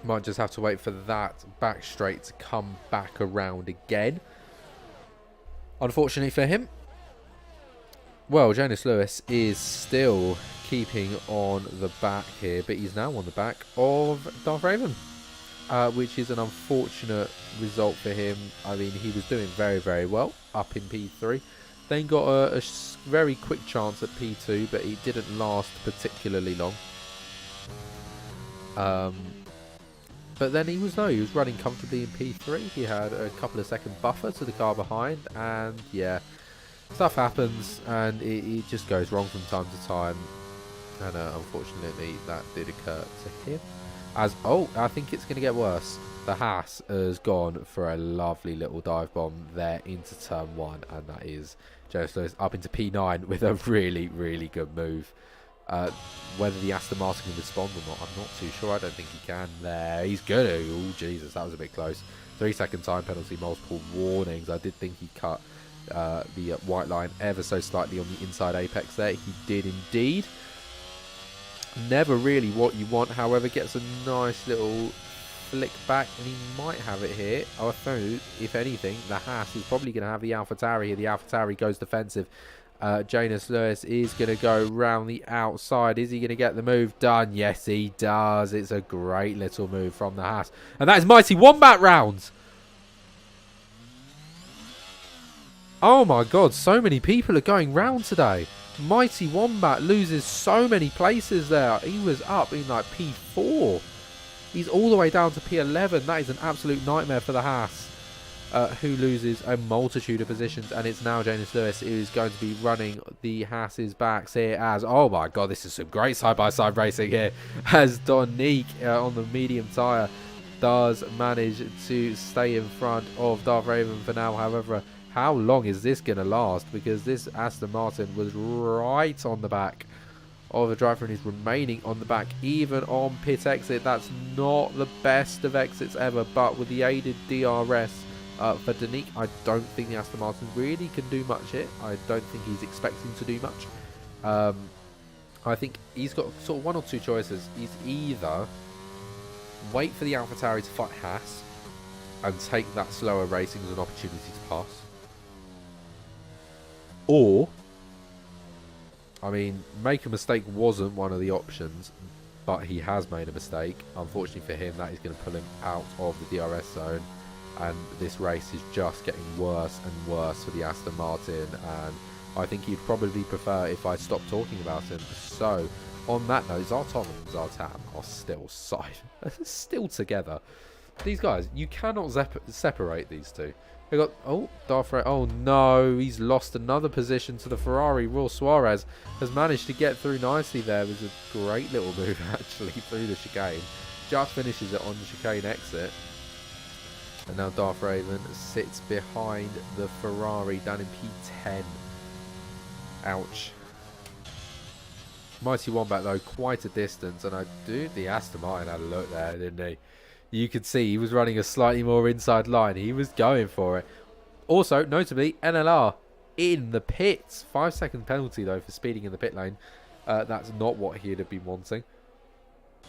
Might just have to wait for that back straight to come back around again. Unfortunately for him. Well, Janus Lewis is still keeping on the back here, but he's now on the back of Darth Raven. Which is an unfortunate result for him. I mean, he was doing very, very well up in P3. Then got a very quick chance at P2, but it didn't last particularly long. But then he was running comfortably in P3. He had a couple of second buffer to the car behind, and yeah, stuff happens, and it just goes wrong from time to time. And unfortunately, that did occur to him. I think it's going to get worse. The Haas has gone for a lovely little dive bomb there into turn 1, and that is Jonas Lewis up into P9 with a really, really good move. Whether the Aston Martin can respond or not, I'm not too sure. I don't think he can. There, he's good. Oh, Jesus, that was a bit close. 3-second time penalty, multiple warnings. I did think he cut the white line ever so slightly on the inside apex there. He did indeed. Never really what you want, however, gets a nice little flick back, and he might have it here. I think, if anything, the Haas is probably going to have the AlphaTauri here. The AlphaTauri goes defensive. Jonas Lewis is going to go round the outside. Is he going to get the move done? Yes, he does. It's a great little move from the Haas. And that is Mighty Wombat round. Oh my God, so many people are going round today. Mighty Wombat loses so many places there. He was up in like P4. He's all the way down to P11. That is an absolute nightmare for the Haas, who loses a multitude of positions. And it's now Jonas Lewis who's going to be running the Haas's backs here as, oh my God, this is some great side-by-side racing here, as Donique on the medium tyre does manage to stay in front of Darth Raven for now. However, how long is this going to last? Because this Aston Martin was right on the back of the driver and is remaining on the back even on pit exit. That's not the best of exits ever, but with the aided DRS for Danique, I don't think the Aston Martin really can do much here. I don't think he's expecting to do much. I think he's got sort of one or two choices. He's either wait for the AlphaTauri to fight Haas and take that slower racing as an opportunity to pass, or, I mean, make a mistake wasn't one of the options, but he has made a mistake. Unfortunately for him, that is going to pull him out of the DRS zone, and this race is just getting worse and worse for the Aston Martin, and I think he'd probably prefer if I stopped talking about him. So, on that note, Zartom and Zartan are still together. These guys, you cannot separate these two. They got, Darth Vader. Oh no, he's lost another position to the Ferrari. Will Suarez has managed to get through nicely there. It was a great little move actually through the chicane. Just finishes it on the chicane exit. And now Darth Raven sits behind the Ferrari down in P10. Ouch. Mighty Wombat though, quite a distance, and the Aston Martin had a look there, didn't he? You could see he was running a slightly more inside line. He was going for it. Also, notably, NLR in the pits. 5-second penalty, though, for speeding in the pit lane. That's not what he'd have been wanting.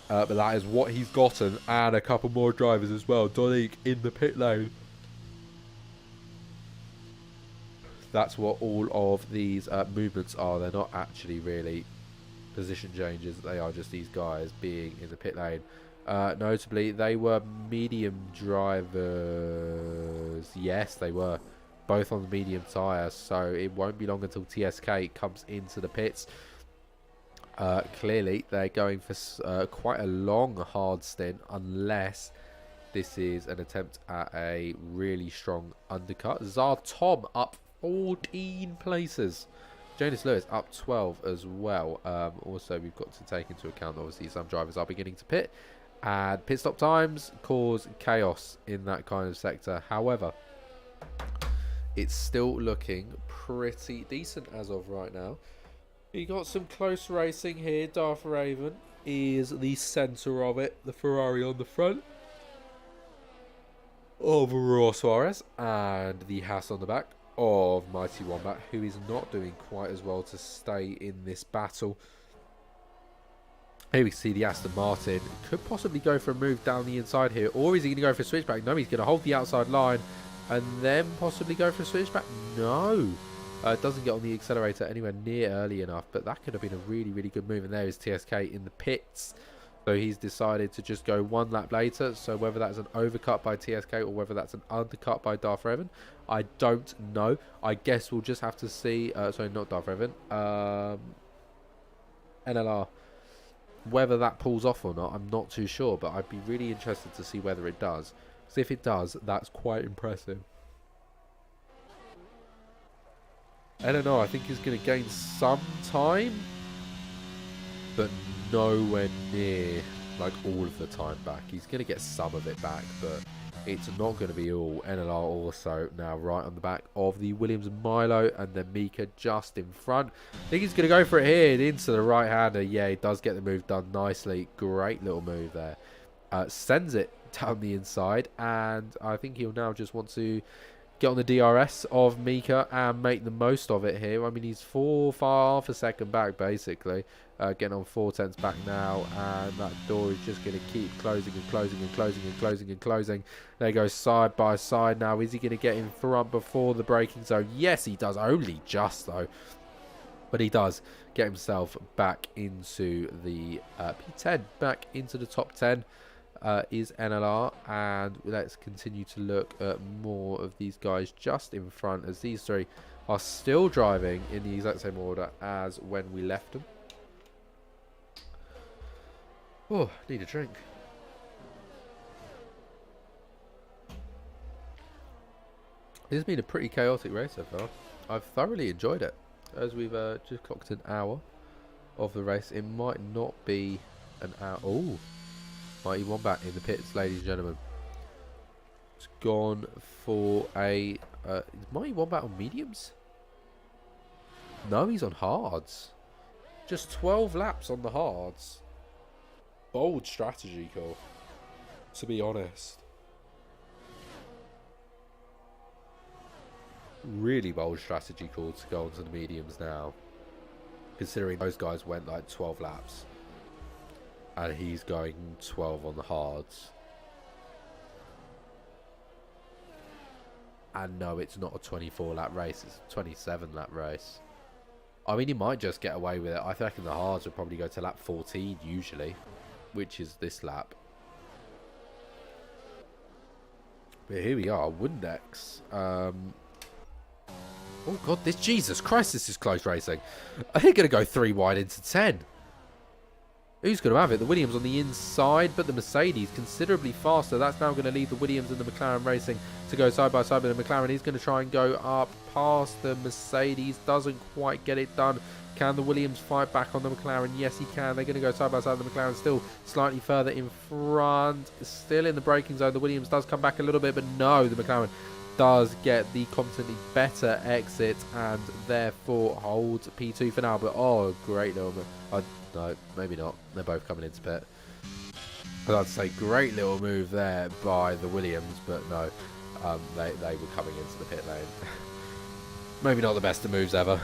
But that is what he's gotten. And a couple more drivers as well. Donique in the pit lane. That's what all of these movements are. They're not actually really position changes. They are just these guys being in the pit lane. Notably, they were medium drivers. Yes, they were. Both on the medium tyre. So it won't be long until TSK comes into the pits. Clearly, they're going for quite a long, hard stint. Unless this is an attempt at a really strong undercut. Zartom up 14 places. Jonas Lewis up 12 as well. Also, we've got to take into account, obviously, some drivers are beginning to pit. And pit stop times cause chaos in that kind of sector. However, it's still looking pretty decent as of right now. You got some close racing here. Darth Raven is the centre of it. The Ferrari on the front of Raw Suarez. And the Haas on the back of Mighty Wombat, who is not doing quite as well to stay in this battle. Here we see the Aston Martin. Could possibly go for a move down the inside here. Or is he going to go for a switchback? No, he's going to hold the outside line and then possibly go for a switchback. No. It doesn't get on the accelerator anywhere near early enough. But that could have been a really, really good move. And there is TSK in the pits. So he's decided to just go one lap later. So whether that's an overcut by TSK or whether that's an undercut by Darth Revan, I don't know. I guess we'll just have to see. Sorry, not Darth Revan. NLR. Whether that pulls off or not, I'm not too sure. But I'd be really interested to see whether it does. Because if it does, that's quite impressive. NLR, I think, he's going to gain some time, but nowhere near like all of the time back. He's going to get some of it back, but it's not going to be all. NLR also now right on the back of the Williams and Milo, and then Mika just in front. I think he's going to go for it here into the right-hander. Yeah, he does get the move done nicely. Great little move there. Sends it down the inside, and I think he'll now just want to get on the DRS of Mika and make the most of it here. I mean, he's half a second back, basically. Getting on 4/10 back now, and that door is just going to keep closing and closing and closing and closing and closing. They go side by side now. Is he going to get in front before the braking zone? Yes, he does. Only just, though. But he does get himself back into the P10, back into the top 10. Is NLR, and let's continue to look at more of these guys just in front, as these three are still driving in the exact same order as when we left them. Oh, need a drink. This has been a pretty chaotic race so far. I've thoroughly enjoyed it. As we've just clocked an hour of the race, it might not be an hour. Oh, Mighty Wombat in the pits, ladies and gentlemen. It's gone for a... is Mighty Wombat on mediums? No, he's on hards. Just 12 laps on the hards. Bold strategy call, to be honest. Really bold strategy call to go onto the mediums now, considering those guys went like 12 laps. And he's going 12 on the hards. And no, it's not a 24 lap race, it's a 27 lap race. I mean, he might just get away with it. I reckon the hards would probably go to lap 14 usually, which is this lap. But here we are, Windex. Oh god, Jesus Christ, this is close racing. I think going to go 3 wide into 10. Who's going to have it? The Williams on the inside, but the Mercedes considerably faster. That's now going to leave the Williams and the McLaren racing to go side by side. But the McLaren is going to try and go up past the Mercedes. Doesn't quite get it done. Can the Williams fight back on the McLaren? Yes, he can. They're going to go side by side. The McLaren still slightly further in front. Still in the braking zone. The Williams does come back a little bit, but no, the McLaren does get the competently better exit and therefore holds P2 for now. But oh, great little... no, maybe not. They're both coming into pit. But I'd say great little move there by the Williams, but no, they were coming into the pit lane. Maybe not the best of moves ever.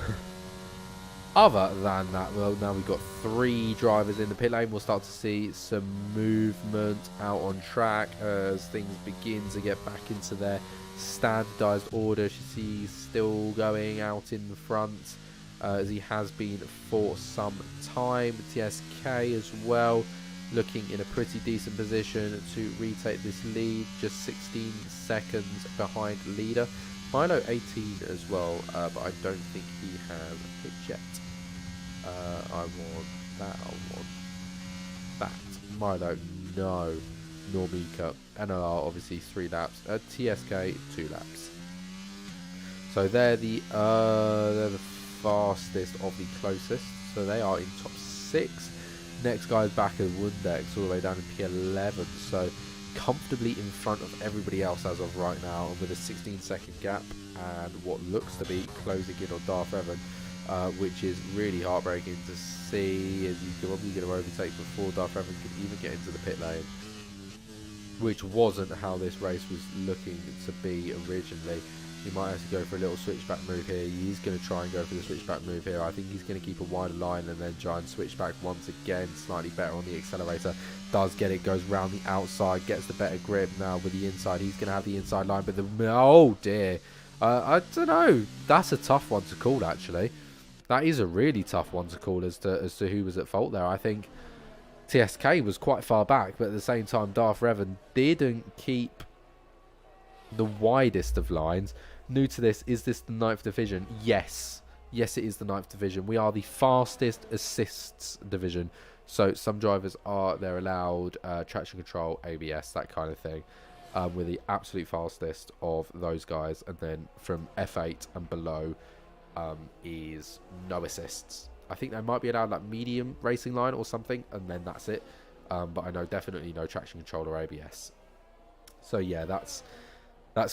Other than that, well, now we've got 3 drivers in the pit lane. We'll start to see some movement out on track as things begin to get back into their standardized order. She's still going out in front, as he has been for some time. TSK as well, looking in a pretty decent position to retake this lead, just 16 seconds behind leader. Milo 18 as well, but I don't think he has a pitch yet. I want that, I want that. Milo, no. Normika, NLR obviously 3 laps, TSK 2 laps. So they're the fastest of the closest, so they are in top 6. Next guy's back at Wundex all the way down in P11, so comfortably in front of everybody else as of right now, and with a 16-second gap and what looks to be closing in on Darth Revan, which is really heartbreaking to see, as he's probably going to overtake before Darth Revan can even get into the pit lane, which wasn't how this race was looking to be originally. He might have to go for a little switchback move here. He's going to try and go for the switchback move here. I think he's going to keep a wider line and then try and switch back once again. Slightly better on the accelerator. Does get it. Goes round the outside. Gets the better grip now with the inside. He's going to have the inside line. But the... oh, dear. I don't know. That's a tough one to call, actually. That is a really tough one to call as to who was at fault there. I think TSK was quite far back, but at the same time, Darth Revan didn't keep the widest of lines. New to this, is this the 9th division? Yes. Yes, it is the 9th division. We are the fastest assists division. So some drivers they're allowed traction control, ABS, that kind of thing. We're the absolute fastest of those guys. And then from F8 and below is no assists. I think they might be allowed like medium racing line or something, and then that's it. But I know definitely no traction control or ABS. So yeah, that's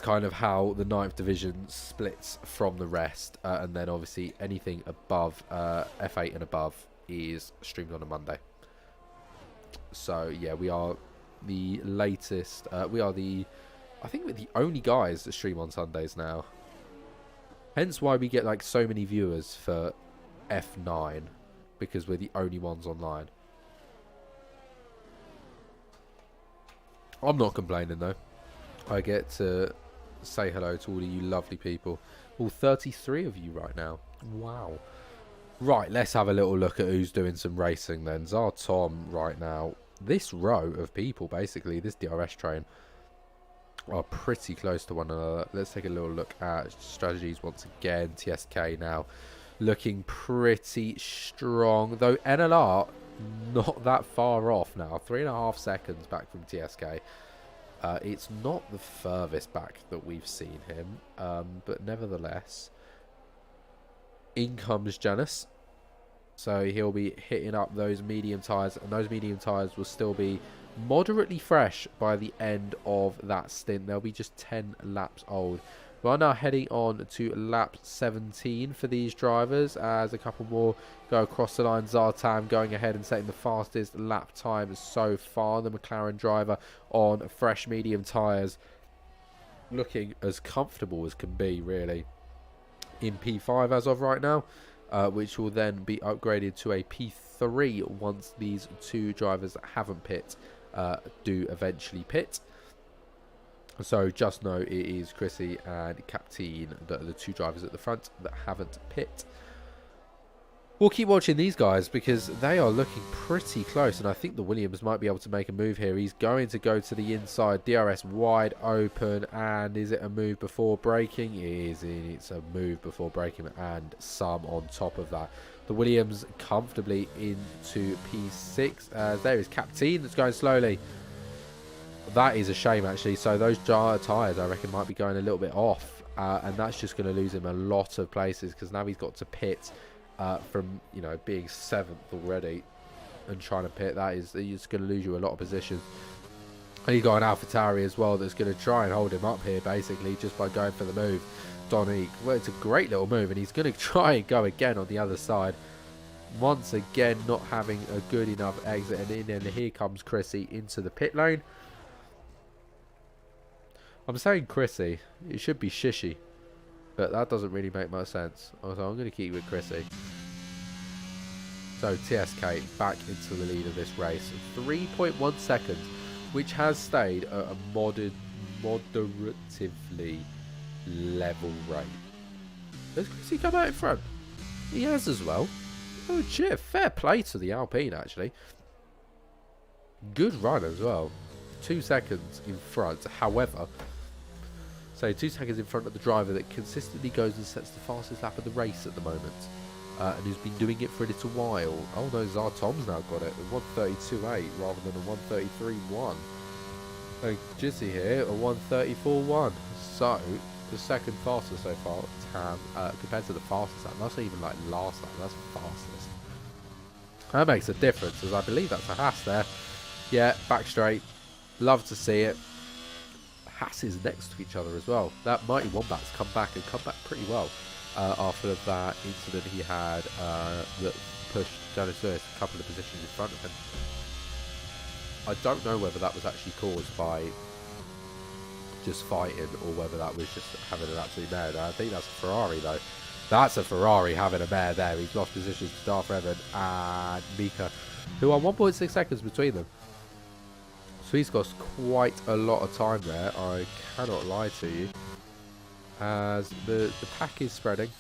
kind of how the 9th division splits from the rest. And then obviously anything above F8 and above is streamed on a Monday. So yeah, we are the latest. I think we're the only guys that stream on Sundays now. Hence why we get like so many viewers for F9, because we're the only ones online. I'm not complaining though. I get to say hello to all of you lovely people. All 33 of you right now. Wow. Right, let's have a little look at who's doing some racing then. Zartom right now. This row of people, basically, this DRS train, are pretty close to one another. Let's take a little look at strategies once again. TSK now looking pretty strong, though NLR not that far off now. 3.5 seconds back from TSK. It's not the furthest back that we've seen him, but nevertheless, in comes Janus. So he'll be hitting up those medium tyres, and those medium tyres will still be moderately fresh by the end of that stint. They'll be just 10 laps old. We are now heading on to lap 17 for these drivers, as a couple more go across the line. Zartam going ahead and setting the fastest lap time so far. The McLaren driver on fresh medium tyres, looking as comfortable as can be, really, in P5 as of right now, which will then be upgraded to a P3 once these two drivers that haven't pit do eventually pit. So just know it is Chrissy and Captain, the two drivers at the front that haven't pit. We'll keep watching these guys because they are looking pretty close, and I think the Williams might be able to make a move here. He's going to go to the inside, DRS wide open, and is it a move before braking? It is. It's a move before braking and some on top of that. The Williams comfortably into P6. There is Captain that's going slowly. That is a shame, actually. So those tyres, I reckon, might be going a little bit off, and that's just going to lose him a lot of places, because now he's got to pit from, you know, being 7th already and trying to pit. That is, it's going to lose you a lot of positions. And you've got an AlphaTauri as well that's going to try and hold him up here, basically, just by going for the move. Donique, well, it's a great little move, and he's going to try and go again on the other side. Once again, not having a good enough exit, and then here comes Chrissy into the pit lane. I'm saying Chrissy, it should be Shishi, but that doesn't really make much sense. So I'm going to keep with Chrissy. So TSK back into the lead of this race. 3.1 seconds, which has stayed at a moderatively level rate. Does Chrissy come out in front? He has as well. Oh shit, fair play to the Alpine, actually. Good run as well. 2 seconds in front, however. So 2 seconds in front of the driver that consistently goes and sets the fastest lap of the race at the moment. And who's been doing it for a little while. Oh no, Zartom's now got it. A 132.8 rather than a 133.1. So Jizzy here, a 134.1. So the second fastest so far, compared to the fastest lap. That's not even like last lap, that's fastest. That makes a difference, as I believe that's a Haas there. Yeah, back straight. Love to see it. Haas is next to each other as well. That Mighty Wombat's come back pretty well after that incident he had that pushed Janus Lewis a couple of positions in front of him. I don't know whether that was actually caused by just fighting or whether that was just having an absolute mare. I think that's a Ferrari though. That's a Ferrari having a mare there. He's lost positions to Darth Revan and Mika, who are 1.6 seconds between them. So he's got quite a lot of time there, I cannot lie to you. As the pack is spreading.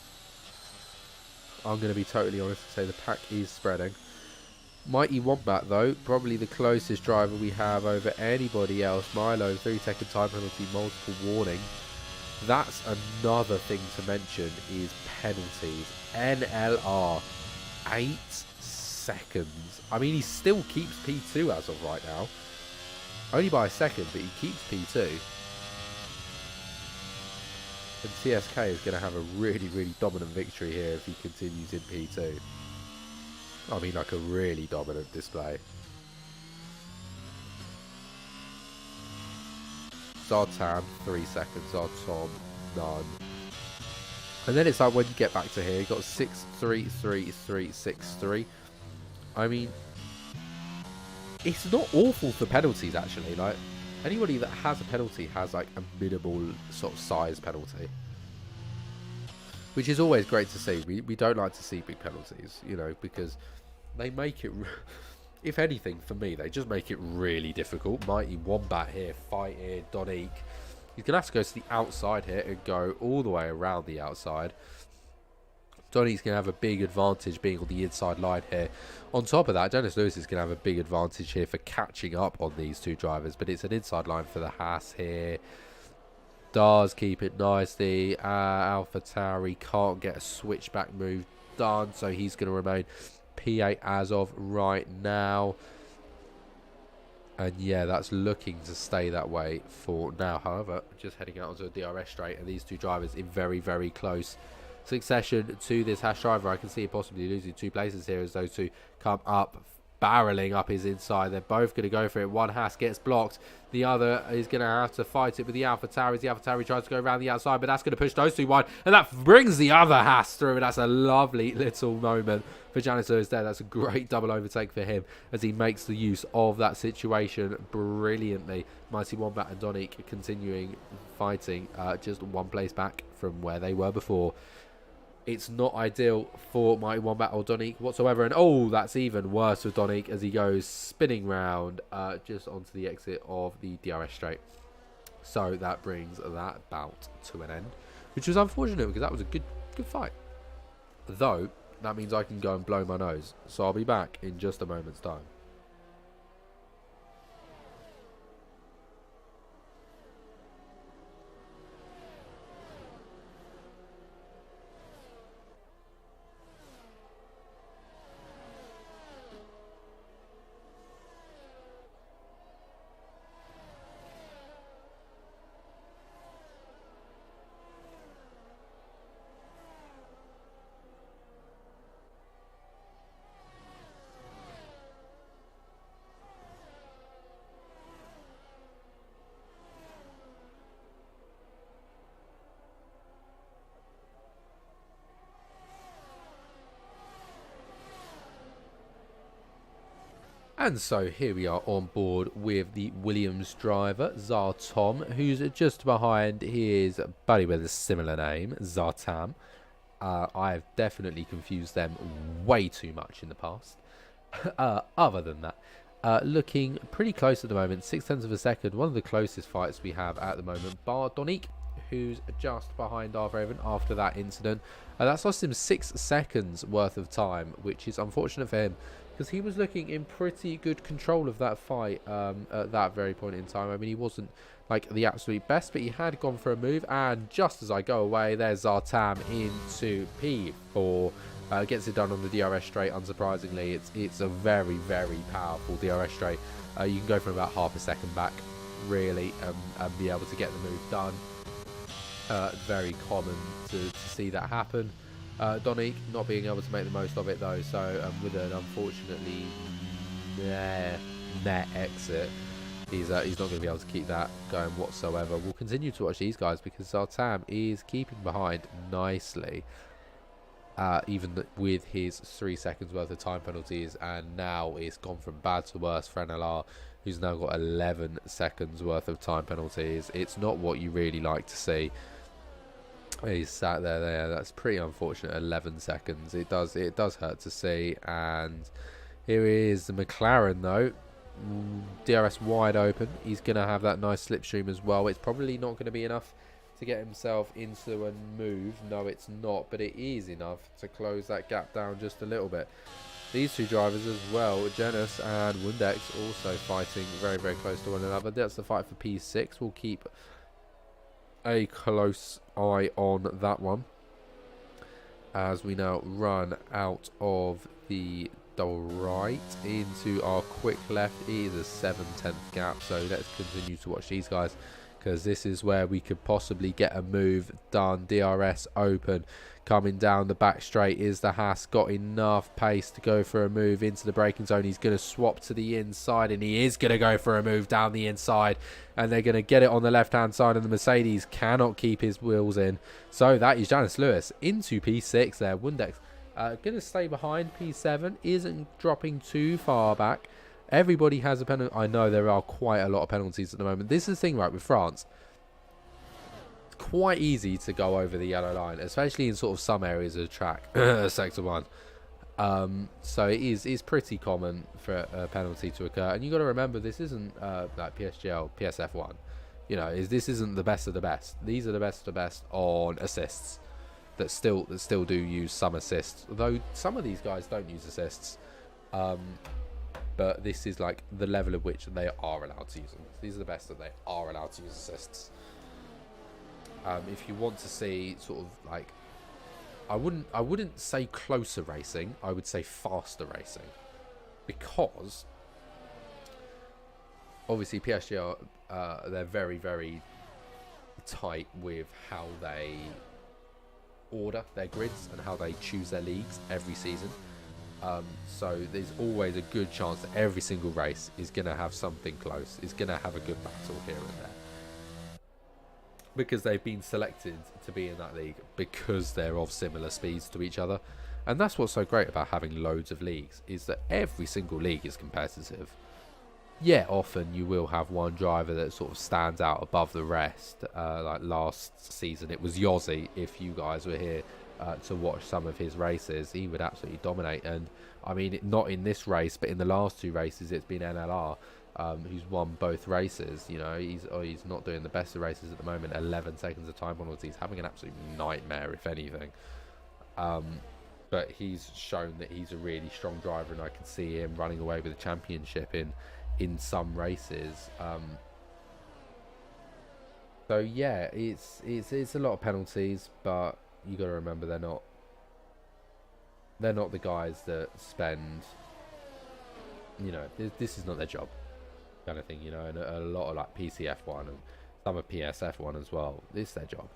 I'm going to be totally honest and say the pack is spreading. Mighty Wombat, though, probably the closest driver we have over anybody else. Milo, 3-second time penalty, multiple warning. That's another thing to mention is penalties. NLR, 8 seconds. I mean, he still keeps P2 as of right now. Only by a second, but he keeps P2. And CSK is going to have a really, really dominant victory here if he continues in P2. I mean, like a really dominant display. Zartan, 3 seconds. Zartan, none. And then it's like when you get back to here, you got 6, 3, 3, 3, 6, 3. I mean, it's not awful for penalties, actually. Like, anybody that has a penalty has like a minimal sort of size penalty, which is always great to see. We don't like to see big penalties, you know, because they make it, if anything, for me, they just make it really difficult. Mighty Wombat here, fighting Donique. He's going to have to go to the outside here and go all the way around the outside. Donique's going to have a big advantage being on the inside line here. On top of that, Dennis Lewis is going to have a big advantage here for catching up on these two drivers. But it's an inside line for the Haas here. Does keep it nicely. Alpha Tauri can't get a switchback move done, so he's going to remain P8 as of right now. And yeah, that's looking to stay that way for now. However, just heading out onto a DRS straight, and these two drivers in very, very close succession to this Haas driver. I can see it possibly losing 2 places here as those two come up, barreling up his inside. They're both going to go for it. One Haas gets blocked. The other is going to have to fight it with the Alpha Tauri. The Alpha Tauri tries to go around the outside, but that's going to push those two wide. And that brings the other Haas through. And that's a lovely little moment for Janice Lewis there. That's a great double overtake for him as he makes the use of that situation brilliantly. Mighty Wombat and Donique continuing fighting just 1 place back from where they were before. It's not ideal for Mighty Wombat or Donique whatsoever. And oh, that's even worse with Donique as he goes spinning round just onto the exit of the DRS straight. So that brings that bout to an end, which was unfortunate because that was a good fight. Though, that means I can go and blow my nose. So I'll be back in just a moment's time. And so here we are on board with the Williams driver, Zartom, who's just behind his buddy with a similar name, Zartam. I've definitely confused them way too much in the past. Other than that, looking pretty close at the moment, 0.6 of a second, one of the closest fights we have at the moment, bar Donique, who's just behind our Raven after that incident. That's lost him 6 seconds worth of time, which is unfortunate for him, because he was looking in pretty good control of that fight at that very point in time. I mean, he wasn't like the absolute best, but he had gone for a move, and just as I go away, there's Zartam into P4. Gets it done on the DRS straight, unsurprisingly. It's a very, very powerful DRS straight. You can go from about half a second back, really, and be able to get the move done. Very common to see that happen. Donique not being able to make the most of it though, so with an unfortunately net exit, he's not going to be able to keep that going whatsoever. We'll continue to watch these guys because Zartam is keeping behind nicely, even with his 3 seconds worth of time penalties, and now it's gone from bad to worse for NLR, who's now got 11 seconds worth of time penalties. It's not what you really like to see. He's sat there. That's pretty unfortunate. 11 seconds. It does hurt to see. And here is the McLaren though. DRS wide open. He's going to have that nice slipstream as well. It's probably not going to be enough to get himself into a move. No, it's not. But it is enough to close that gap down just a little bit. These two drivers as well, Janus and Wundex, also fighting very, very close to one another. That's the fight for P6. We'll keep a close eye on that one as we now run out of the double right into our quick left. It is a 7/10 gap, so let's continue to watch these guys, because this is where we could possibly get a move done. DRS open, coming down the back straight is the Haas. Got enough pace to go for a move into the braking zone. He's going to swap to the inside, and he is going to go for a move down the inside, and they're going to get it on the left hand side, and the Mercedes cannot keep his wheels in. So that is Janice Lewis into P6 there. Wundex going to stay behind. P7 isn't dropping too far back. Everybody has a penalty. I know there are quite a lot of penalties at the moment. This is the thing, right, with France. It's quite easy to go over the yellow line, especially in sort of some areas of the track, Sector 1. So it is pretty common for a penalty to occur. And you've got to remember, this isn't like PSGL, PSF1. You know, this isn't the best of the best. These are the best of the best on assists that still do use some assists. Though some of these guys don't use assists. But this is like the level at which they are allowed to use them. These are the best that they are allowed to use assists. If you want to see sort of like, I wouldn't say closer racing. I would say faster racing, because obviously PSG they're very, very tight with how they order their grids and how they choose their leagues every season. So there's always a good chance that every single race is going to have something close, is going to have a good battle here and there, because they've been selected to be in that league because they're of similar speeds to each other. And that's what's so great about having loads of leagues, is that every single league is competitive. Yeah, often you will have one driver that sort of stands out above the rest. Like last season it was Yossi. If you guys were here to watch some of his races, he would absolutely dominate. And I mean, not in this race, but in the last two races it's been NLR who's won both races. You know, he's not doing the best of races at the moment. 11 seconds of time penalty. He's having an absolute nightmare, if anything. But he's shown that he's a really strong driver, and I can see him running away with the championship in some races. So yeah, it's a lot of penalties, but you got to remember they're not the guys that spend, you know, this is not their job kind of thing, you know. And a lot of like PCF1 and some of PSF1 as well, this is their job.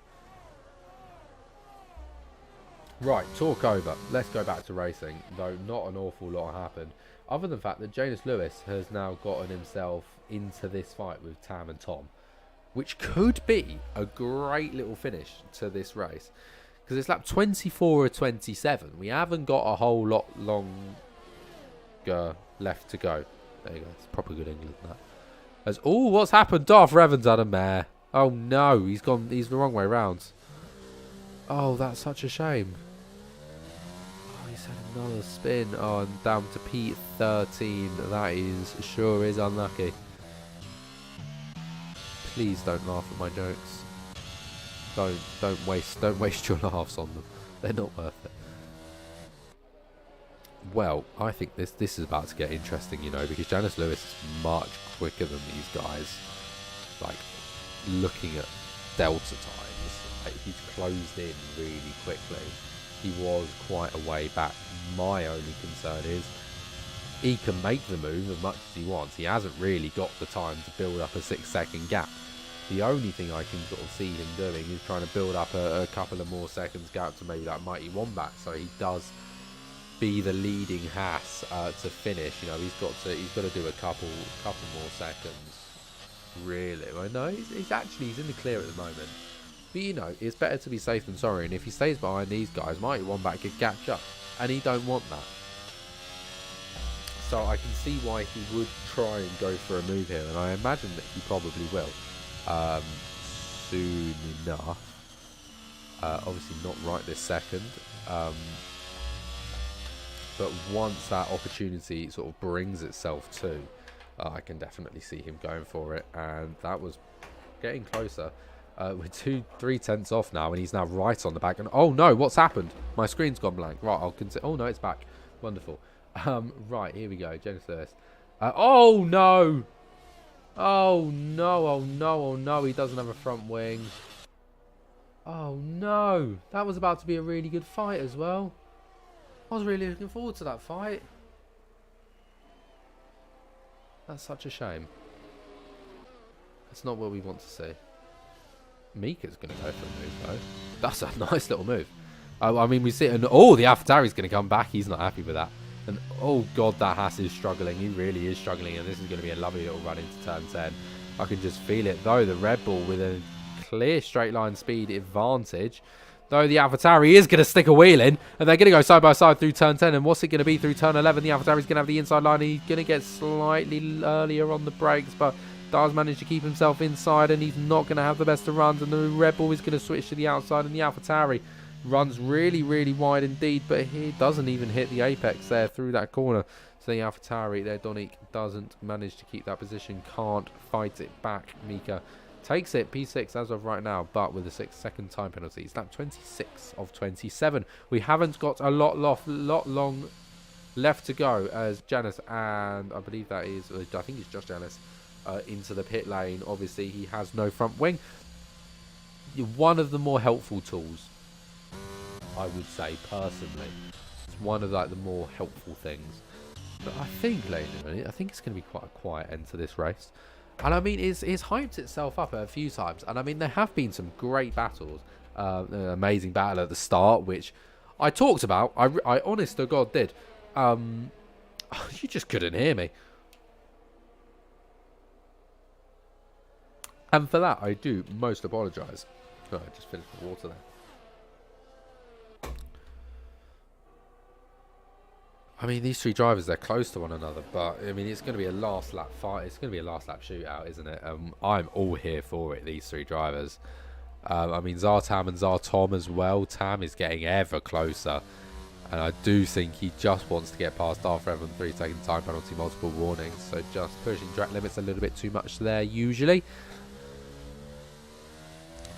Right, talk over. Let's go back to racing, though not an awful lot happened, other than the fact that Janus Lewis has now gotten himself into this fight with Tam and Tom, which could be a great little finish to this race, because it's lap 24 or 27. We haven't got a whole lot longer left to go. There you go. It's proper good English, that. As oh, what's happened? Darth Revan's had a mare. Oh no, he's the wrong way round. Oh, that's such a shame. Oh, he's had another spin. Oh, and down to P13. That sure is unlucky. Please don't laugh at my jokes. Don't waste your laughs on them. They're not worth it. Well, I think this is about to get interesting, you know, because Janus Lewis is much quicker than these guys. Like, looking at delta times, like, he's closed in really quickly. He was quite a way back. My only concern is he can make the move as much as he wants. He hasn't really got the time to build up a 6-second gap. The only thing I can sort of see him doing is trying to build up a couple of more seconds gap to maybe that Mighty Wombat, so he does be the leading Haas to finish. You know, he's got to do a couple more seconds. Really, well, no, he's in the clear at the moment. But you know, it's better to be safe than sorry. And if he stays behind these guys, Mighty Wombat could catch up, and he don't want that. So I can see why he would try and go for a move here, and I imagine that he probably will. Soon enough. Obviously not right this second. But once that opportunity sort of brings itself to, I can definitely see him going for it. And that was getting closer. We're 3 tenths off now, and he's now right on the back. And oh no, what's happened? My screen's gone blank. Right, I'll consider. Oh no, it's back. Wonderful. Right, here we go. Genesis. Oh, no. Oh, no. Oh, no. Oh, no. He doesn't have a front wing. Oh, no. That was about to be a really good fight as well. I was really looking forward to that fight. That's such a shame. That's not what we want to see. Mika's going to go for a move, though. That's a nice little move. I mean, we see it. And, oh, the AlphaTauri's going to come back. He's not happy with that. And, oh, God, that Haas is struggling. He really is struggling. And this is going to be a lovely little run into turn 10. I can just feel it, though. The Red Bull with a clear straight line speed advantage. Though the AlphaTauri is going to stick a wheel in. And they're going to go side by side through turn 10. And what's it going to be through turn 11? The AlphaTauri's going to have the inside line. He's going to get slightly earlier on the brakes. But does manage to keep himself inside. And he's not going to have the best of runs. And the Red Bull is going to switch to the outside. And the AlphaTauri runs really, really wide indeed. But he doesn't even hit the apex there through that corner. So the AlphaTauri there, Donik, doesn't manage to keep that position. Can't fight it back. Mika takes it, P6 as of right now, but with a 6-second time penalty. It's lap 26 of 27. We haven't got a lot long left to go as Janice, and I believe that is, I think it's just Janice, into the pit lane. Obviously, he has no front wing. One of the more helpful tools, I would say, personally. It's one of like the more helpful things. But I think, ladies and gentlemen, I think it's going to be quite a quiet end to this race. And I mean, it's hyped itself up a few times. And I mean, there have been some great battles. An amazing battle at the start, which I talked about. I honest to God did. You just couldn't hear me. And for that, I do most apologise. Oh, I just finished the water there. I mean, these three drivers, they're close to one another, but I mean, it's going to be a last lap fight. It's going to be a last lap shootout, isn't it? I'm all here for it, these three drivers. I mean, Zartam and Zartom as well. Tam is getting ever closer, and I do think he just wants to get past Arthur Evan, 3-second time penalty, multiple warnings. So just pushing track limits a little bit too much there, usually.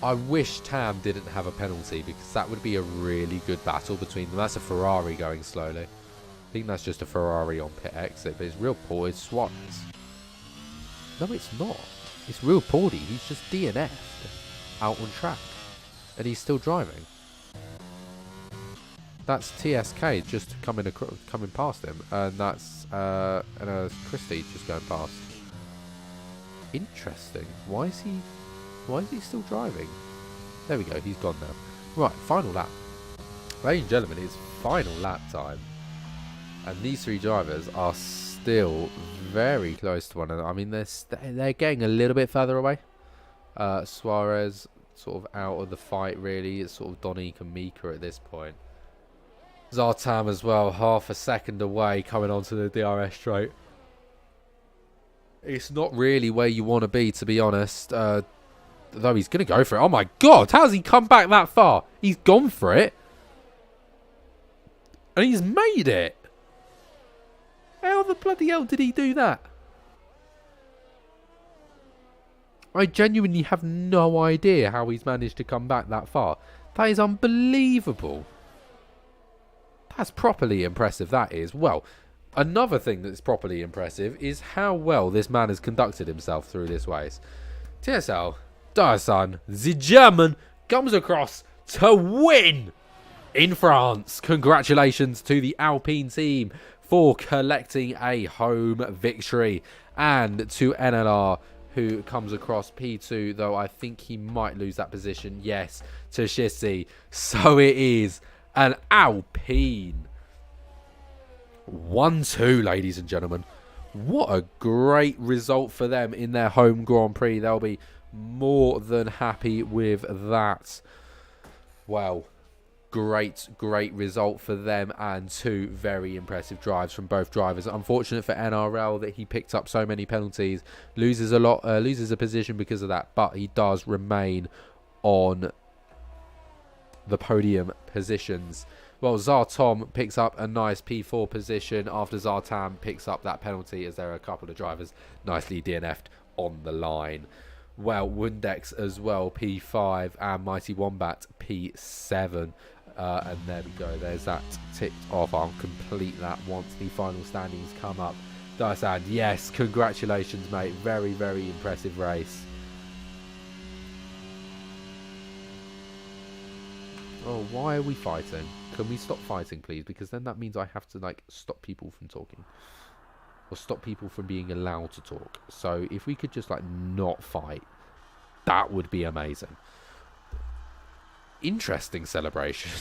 I wish Tam didn't have a penalty, because that would be a really good battle between them. That's a Ferrari going slowly. I think that's just a Ferrari on pit exit, but it's real poor. It's Suarez. No, it's not. It's real poorly. He's just DNF'd out on track, and he's still driving. That's TSK just coming past him, and that's Christie just going past. Interesting. Why is he still driving? There we go. He's gone now. Right, final lap. Ladies and gentlemen, it's final lap time. And these three drivers are still very close to one another. I mean, they're getting a little bit further away. Suarez sort of out of the fight, really. It's sort of Donik and Mika at this point. Zartam as well, half a second away, coming onto the DRS straight. It's not really where you want to be, to be honest. Though he's going to go for it. Oh my God, how's he come back that far? He's gone for it. And he's made it. How the bloody hell did he do that? I genuinely have no idea how he's managed to come back that far. That is unbelievable. That's properly impressive, that is. Well, another thing that's properly impressive is how well this man has conducted himself through this race. TSL, Daesan, the German, comes across to win in France. Congratulations to the Alpine team for collecting a home victory, and to NLR, who comes across P2, though I think he might lose that position. Yes, to Shisi. So it is an Alpine 1-2, ladies and gentlemen. What a great result for them in their home Grand Prix. They'll be more than happy with that. Well, great result for them, and two very impressive drives from both drivers. Unfortunate for NRL that he picked up so many penalties, loses a position because of that, but he does remain on the podium positions. Well, Zartom picks up a nice P4 position after Zartam picks up that penalty, as there are a couple of drivers nicely DNF'd on the line. Well, Wundex as well, P5, and Mighty Wombat, P7. And there we go. There's that ticked off. I'll complete that once the final standings come up. Darsand, yes, congratulations, mate. Very, very impressive race. Oh, why are we fighting? Can we stop fighting, please? Because then that means I have to, like, stop people from talking. Or stop people from being allowed to talk. So if we could just, like, not fight, that would be amazing. Interesting celebration.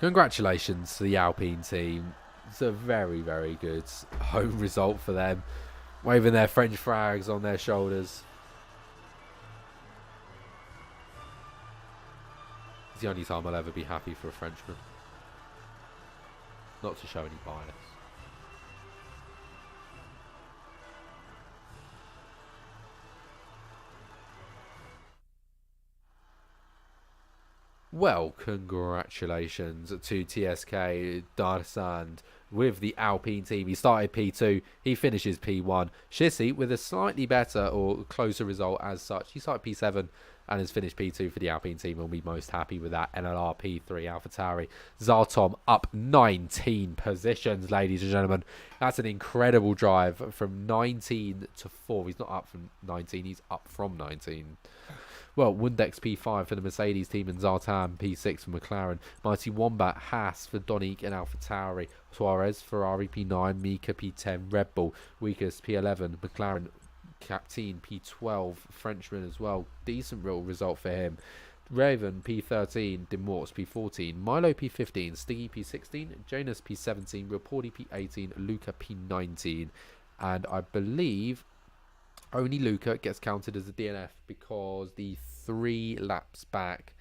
Congratulations to the Alpine team. It's a very, very good home result for them. Waving their French flags on their shoulders. It's the only time I'll ever be happy for a Frenchman. Not to show any bias. Well, congratulations to TSK Darsand with the Alpine team. He started P2, he finishes P1. Shissy with a slightly better or closer result as such. He started P7 and has finished P2 for the Alpine team. We'll be most happy with that. NLR P3 AlphaTauri. Zartom up 19 positions, ladies and gentlemen. That's an incredible drive from 19 to 4. He's not up from 19, he's up from 19. Well, Wundex P5 for the Mercedes team and Zartan P6 for McLaren. Mighty Wombat Haas for Donique and AlphaTauri. Suarez Ferrari P9, Mika P10, Red Bull, Weakest P11, McLaren Captain P12, Frenchman as well. Decent real result for him. Raven P13, Demorts P14, Milo P15, Stiggy P16, Janus P17, Reporty P18, Luca P19. And I believe only Luca gets counted as a DNF because the 3 laps back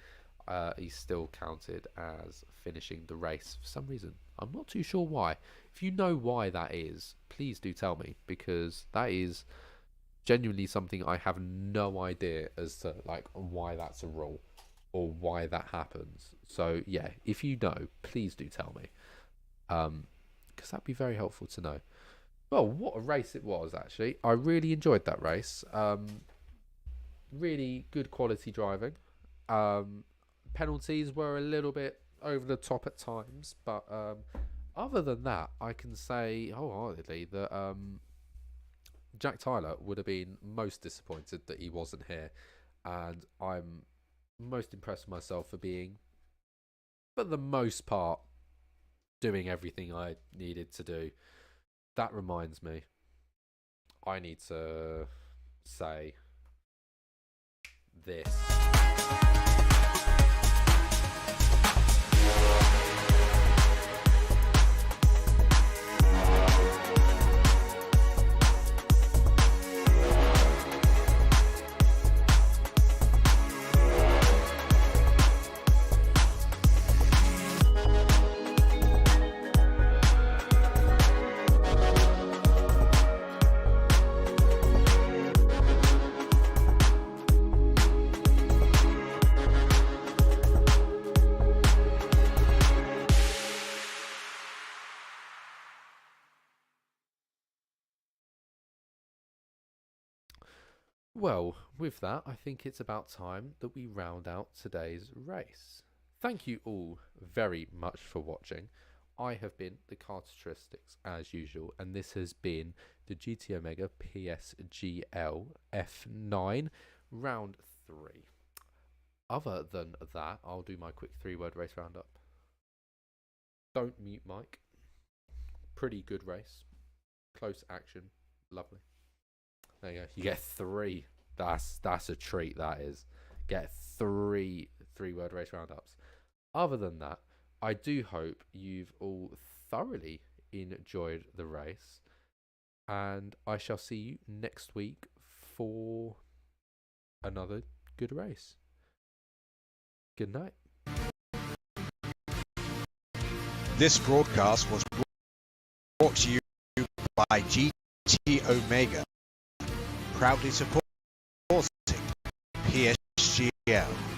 he's still counted as finishing the race for some reason. I'm not too sure why. If you know why that is, please do tell me, because that is genuinely something I have no idea as to, like, why that's a rule or why that happens. So yeah, if you know, please do tell me, because that'd be very helpful to know. Well, what a race it was, actually. I really enjoyed that race. Really good quality driving. Penalties were a little bit over the top at times, but other than that, I can say wholeheartedly that Jack Tyler would have been most disappointed that he wasn't here, and I'm most impressed with myself for being, for the most part, doing everything I needed to do. That reminds me, I need to say this. Well, with that, I think it's about time that we round out today's race. Thank you all very much for watching. I have been the Carteristics as usual, and this has been the GT Omega PSGL F9 round 3. Other than that, I'll do my quick 3-word race roundup. Don't mute Mike. Pretty good race. Close action. Lovely. There you go. You get 3. That's a treat, that is. Get 3 3-word race roundups. Other than that, I do hope you've all thoroughly enjoyed the race, and I shall see you next week for another good race. Good night. This broadcast was brought to you by GT Omega, proudly supporting PSGL.